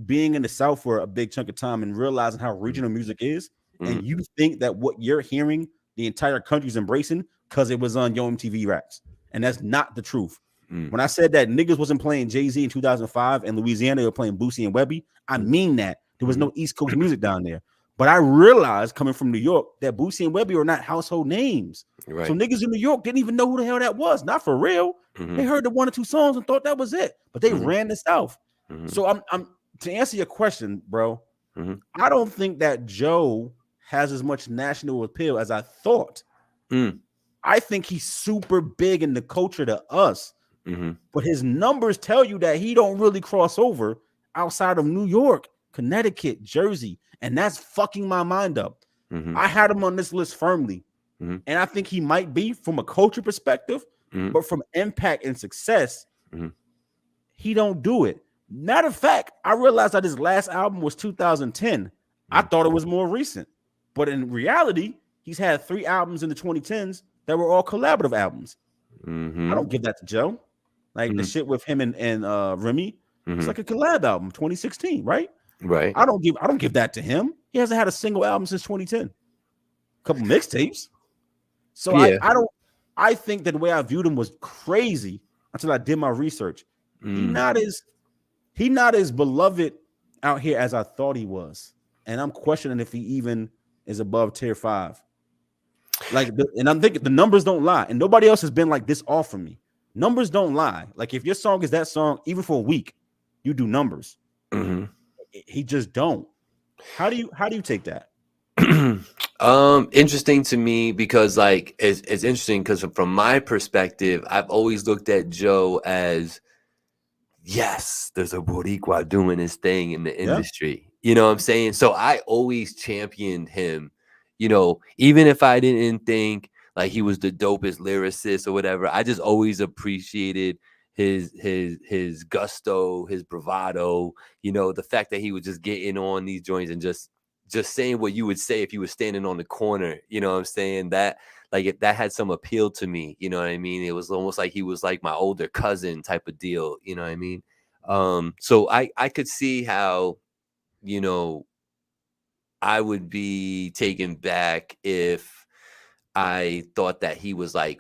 being in the South for a big chunk of time and realizing how regional music is. And you think that what you're hearing, the entire country's embracing because it was on Yo MTV Raps. And that's not the truth. When I said that niggas wasn't playing Jay-Z in 2005 and Louisiana, they were playing Boosie and Webby, I mean that. There was no East Coast music down there. But I realized coming from New York that Boosie and Webby are not household names. Right. So niggas in New York didn't even know who the hell that was. Not for real. They heard the 1 or 2 songs and thought that was it. But they ran the South. So I'm to answer your question, bro, I don't think that Joe has as much national appeal as I thought. I think he's super big in the culture to us. But his numbers tell you that he don't really cross over outside of New York, Connecticut, Jersey, and that's fucking my mind up. I had him on this list firmly, and I think he might be from a culture perspective, but from impact and success, he don't do it. Matter of fact, I realized that his last album was 2010. I thought it was more recent, but in reality, he's had 3 albums in the 2010s that were all collaborative albums. I don't give that to Joe. Like the shit with him and Remy, it's like a collab album, 2016, right?
Right.
I don't give that to him. He hasn't had a single album since 2010. A couple mixtapes. So yeah. I think that the way I viewed him was crazy until I did my research. He not as beloved out here as I thought he was, and I'm questioning if he even is above tier 5. And I'm thinking the numbers don't lie, and nobody else has been like this off from me. Numbers don't lie. Like if your song is that song, even for a week, you do numbers.
Mm-hmm.
He just don't. How do you take that?
Interesting to me because like it's interesting because from my perspective, I've always looked at Joe as, yes, there's a Boricua doing his thing in the industry. You know what I'm saying? So I always championed him, you know, even if I didn't think like he was the dopest lyricist or whatever. I just always appreciated his gusto, his bravado, you know, the fact that he would just get in on these joints and just saying what you would say if you were standing on the corner. You know what I'm saying? That like that had some appeal to me. You know what I mean? It was almost like he was like my older cousin type of deal. You know what I mean? So I could see how, you know, I would be taken back if I thought that he was like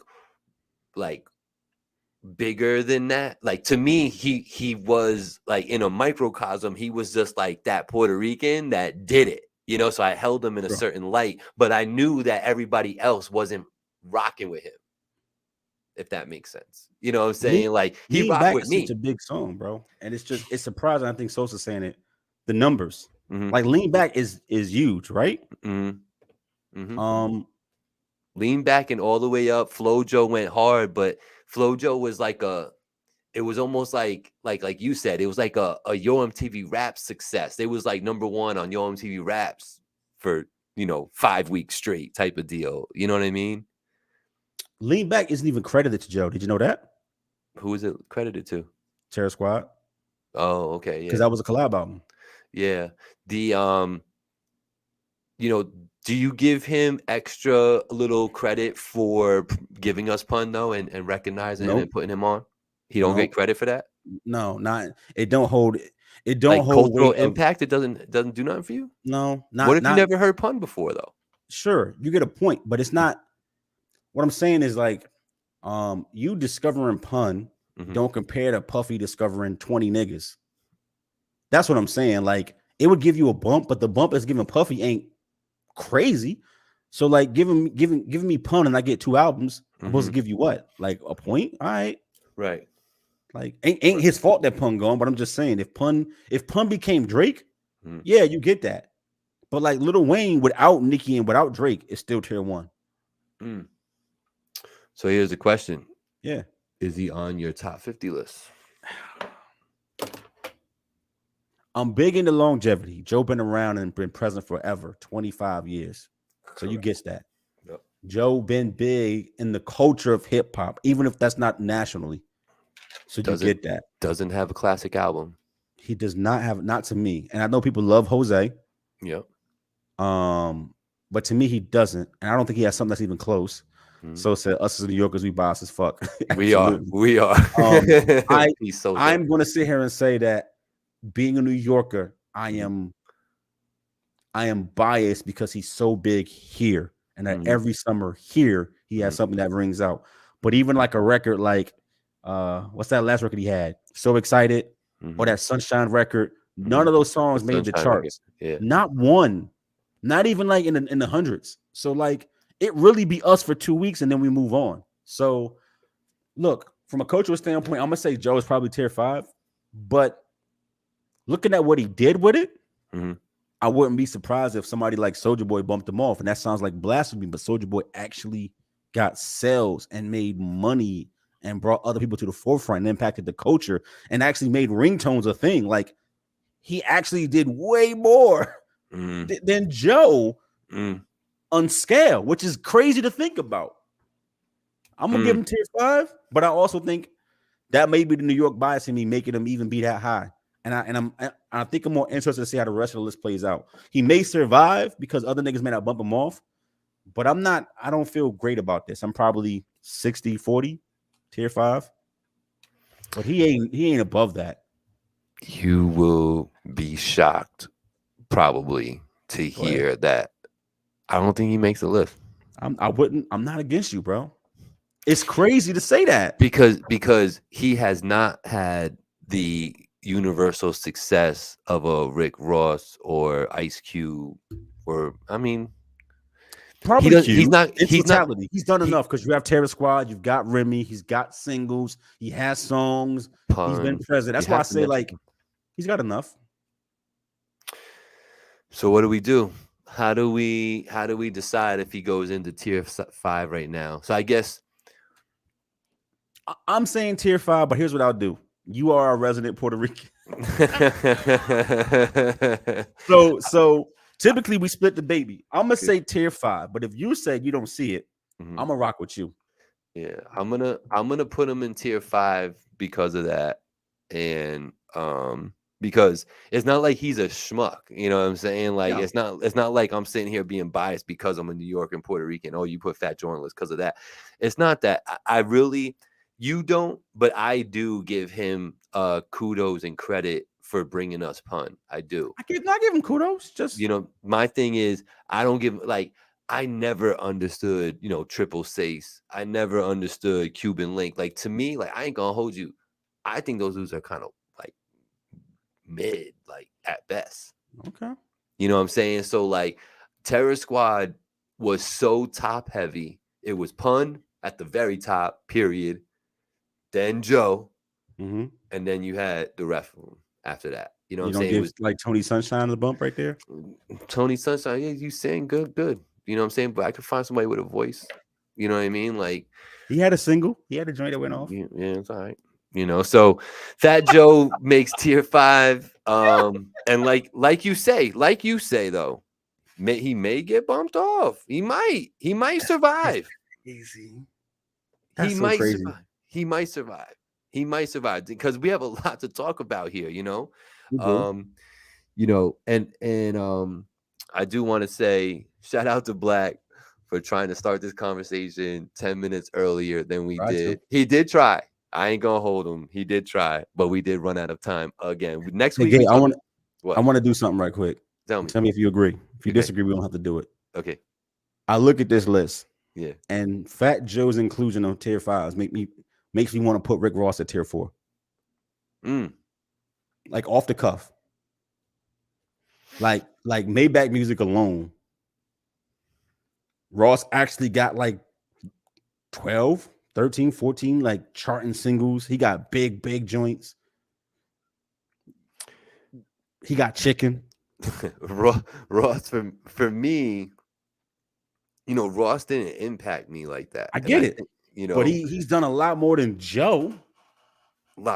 bigger than that. Like to me, he was like in a microcosm, he was just like that Puerto Rican that did it, you know. So I held him in a certain light, but I knew that everybody else wasn't rocking with him, if that makes sense. You know what I'm saying? Like he rocked
Back
with
is
me.
such a big song, bro, and it's surprising. I think Sosa's saying it. The numbers, like Lean Back is huge, right?
Lean Back and All the Way Up. Flojo went hard, but Flojo was like it was almost like you said, it was like a Yo MTV Raps success. It was like number 1 on Yo MTV Raps for, you know, 5 weeks straight type of deal. You know what I mean?
Lean Back isn't even credited to Joe. Did you know that?
Who is it credited to?
Terror Squad.
Oh, okay, yeah.
Because that was a collab album.
Yeah. The you know, do you give him extra little credit for giving us Pun though and recognizing him and putting him on? He don't get credit for that?
No, not it don't hold
like
hold
cultural
weight
impact. It doesn't do nothing for you?
No,
What if you never heard Pun before though?
Sure, you get a point, but it's not. What I'm saying is like, you discovering Pun don't compare to Puffy discovering 20 niggas. That's what I'm saying. Like it would give you a bump, but the bump that's giving Puffy ain't crazy. So like giving me Pun and I get 2 albums, I'm supposed to give you what? Like a point? All right.
Right.
Like ain't his fault that Pun gone, but I'm just saying if Pun became Drake, yeah, you get that. But like Lil Wayne without Nicki and without Drake is still tier 1.
So here's the question.
Yeah.
Is he on your top 50 list?
I'm big into longevity. Joe been around and been present forever, 25 years. So you get that.
Yep.
Joe been big in the culture of hip hop, even if that's not nationally. So you get that.
Doesn't have a classic album.
He does not have, not to me. And I know people love Jose.
Yep.
But to me, he doesn't. And I don't think he has something that's even close. So said us as New Yorkers, we biased as fuck.
We are.
I'm going to sit here and say that being a New Yorker, I am biased because he's so big here, and that every summer here he has something that rings out. But even like a record like what's that last record he had? So Excited, or that Sunshine record, none of those songs made the charts.
Yeah.
Not one, not even like in the hundreds. So like it really be us for 2 weeks and then we move on. So look, from a cultural standpoint, I'm gonna say Joe is probably tier 5, but looking at what he did with it, I wouldn't be surprised if somebody like Soulja Boy bumped him off. And that sounds like blasphemy, but Soulja Boy actually got sales and made money and brought other people to the forefront and impacted the culture and actually made ringtones a thing. Like he actually did way more than Joe on scale, which is crazy to think about. I'm gonna give him tier 5, but I also think that may be the New York bias in me making him even be that high. And I think I'm more interested to see how the rest of the list plays out. He may survive because other niggas may not bump him off, but I don't feel great about this. I'm probably 60-40, tier 5. But he ain't above that.
You will be shocked probably to hear that I don't think he makes the list.
I'm not against you, bro. It's crazy to say that
because he has not had the universal success of a Rick Ross or Ice Cube, or I mean,
probably
he does.
Q in
He's not.
totality. He's done enough because you have Terror Squad, you've got Remy, he's got singles, he has songs, he's been present. That's why I say like he's got enough.
So what do we do? How do we decide if he goes into tier 5 right now? So I guess
I'm saying tier 5, but here's what I'll do. You are a resident Puerto Rican. so typically we split the baby. I'm gonna say tier 5, but if you say you don't see it, I'm gonna rock with you.
Yeah, I'm gonna put him in tier 5 because of that, and because it's not like he's a schmuck, you know what I'm saying? Like it's not like I'm sitting here being biased because I'm a New York and Puerto Rican. Oh, you put Fat Joe on the list because of that. It's not that. I really, you don't, but I do give him kudos and credit for bringing us Pun. I do.
I give him kudos. Just,
you know, my thing is I don't give like. I never understood, you know, Triple Sace. I never understood Cuban Link. Like to me, like I ain't gonna hold you. I think those dudes are kind of like mid, like at best.
Okay.
You know what I'm saying? So like Terror Squad was so top heavy. It was Pun at the very top, period. Then Joe. And then you had the ref after that. You know what I'm saying?
It was like Tony Sunshine the bump right there.
Tony Sunshine, yeah, you saying good. You know what I'm saying? But I could find somebody with a voice. You know what I mean? Like
he had a single. He had a joint that went off.
Yeah, it's all right. You know, so Fat Joe makes tier 5. And like you say though, he may get bumped off. He might survive.
Easy.
He might survive. He might survive because we have a lot to talk about here, you know. You know, and I do want to say shout out to Black for trying to start this conversation 10 minutes earlier than we did. He did try. I ain't gonna hold him. He did try, but we did run out of time again. Next week,
I want to do something right quick.
Tell
me if you agree. If you disagree, we don't have to do it.
Okay.
I look at this list.
Yeah.
And Fat Joe's inclusion on tier 5 makes me want to put Rick Ross at tier 4. Like off the cuff. Like Maybach Music alone. Ross actually got like 12, 13, 14 like charting singles. He got big joints. He got chicken.
Ross for me, you know, Ross didn't impact me like that.
I get it.
You know,
but he's done a lot more than Joe.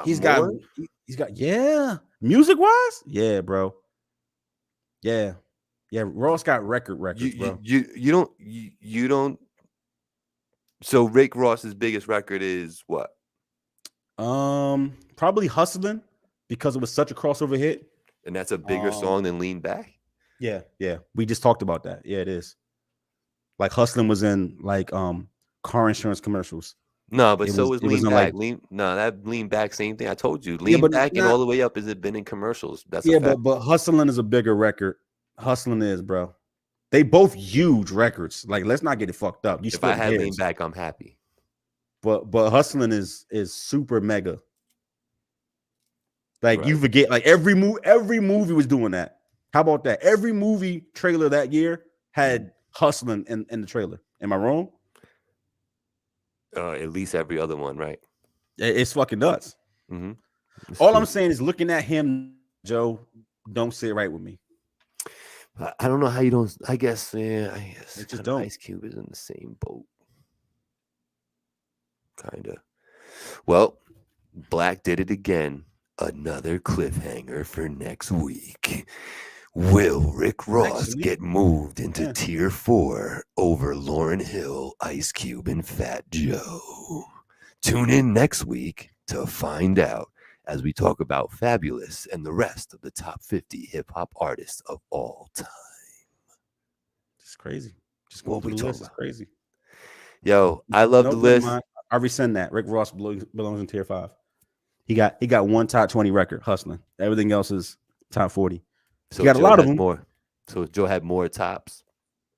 He's got music wise, yeah, bro. Yeah. Ross got records, bro.
You don't. So Rick Ross's biggest record is what?
Probably Hustlin' because it was such a crossover hit.
And that's a bigger song than Lean Back.
Yeah. We just talked about that. Yeah, it is. Like Hustlin' was in like car insurance commercials.
No, but so was Lean Back. That Lean Back, same thing. I told you, Lean Back and All the Way Up has been in commercials. That's
but Hustlin' is a bigger record. Hustlin' is, bro. They both huge records. Like, let's not get it fucked up.
If I had Lean Back, I'm happy.
But Hustlin' is super mega. Like you forget, like every movie was doing that. How about that? Every movie trailer that year had Hustlin' in the trailer. Am I wrong?
At least every other one, right?
It's fucking nuts. All I'm saying is, looking at him, Joe, don't sit right with me.
I don't know how you don't. I guess
it just don't.
Ice Cube is in the same boat, kind of. Well, Black did it again. Another cliffhanger for next week. Will Rick Ross get moved into tier 4 over Lauryn Hill, Ice Cube, and Fat Joe? Tune in next week to find out as we talk about Fabulous and the rest of the top 50 hip-hop artists of all time.
It's crazy. Just go through the list. It's crazy.
Yo, I love the list.
I rescind that. Rick Ross belongs in tier 5. He got one top 20 record, Hustling. Everything else is top 40.
So
he got
Joe
a lot of them.
More. So Joe had more tops.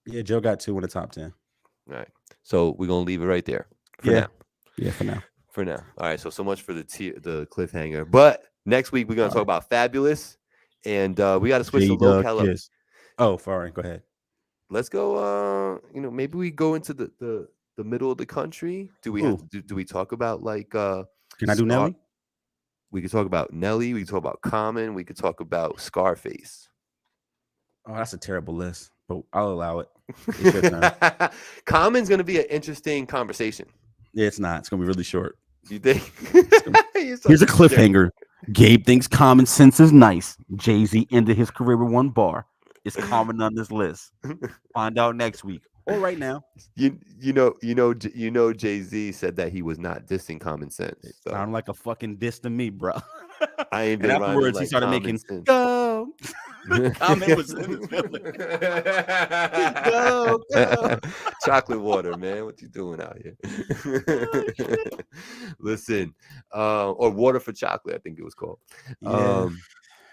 Yeah, Joe got 2 in the top 10.
All right. So we're gonna leave it right there for now.
Yeah, for now.
For now. All right. So much for the cliffhanger. But next week we're gonna talk about Fabulous, and we got to switch the locale up.
Oh, sorry. Go ahead.
Let's go. Maybe we go into the middle of the country. Do we have to do we talk about like?
Can I do Nelly?
We could talk about Nelly. We could talk about Common. We could talk about Scarface.
Oh, that's a terrible list, but I'll allow it.
Common's gonna be an interesting conversation.
Yeah, it's not. It's gonna be really short.
You think?
Here's a cliffhanger. Gabe thinks Common Sense is nice. Jay-Z ended his career with one bar. Is Common on this list? Find out next week or right now.
You know, Jay-Z said that he was not dissing Common Sense.
It sounded like a fucking diss to me, bro.
I ain't been
and afterwards,
like
he started making
sense.
Go. Common was in his feeling. Go.
Chocolate water, man. What you doing out here? Listen, or water for chocolate, I think it was called.
Yeah.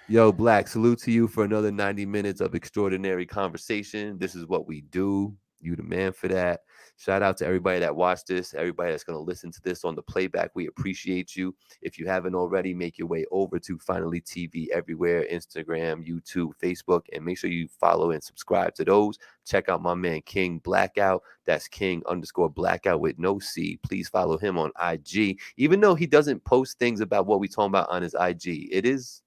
Yo, Black, salute to you for another 90 minutes of extraordinary conversation. This is what we do. You the man for that. Shout out to everybody that watched this, everybody that's going to listen to this on the playback. We appreciate you. If you haven't already, make your way over to Finally TV everywhere, Instagram, YouTube, Facebook, and make sure you follow and subscribe to those. Check out my man King Blackout. That's King_Blackout with no C. Please follow him on IG. Even though he doesn't post things about what we talking about on his IG, it is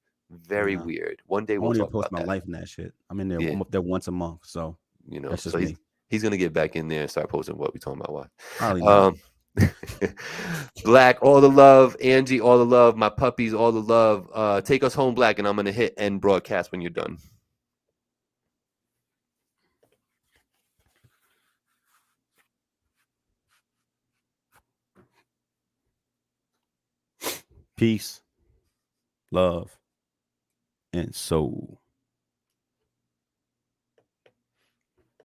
very weird. One day we'll talk about
my
that.
life in that shit. I'm in there. I'm up there once a month, so that's just me.
He's gonna get back in there and start posting what we talking about.
Probably not.
Black, all the love. Angie, all the love. My puppies, all the love. Take us home, Black, and I'm gonna hit end broadcast when you're done.
Peace, love, and soul.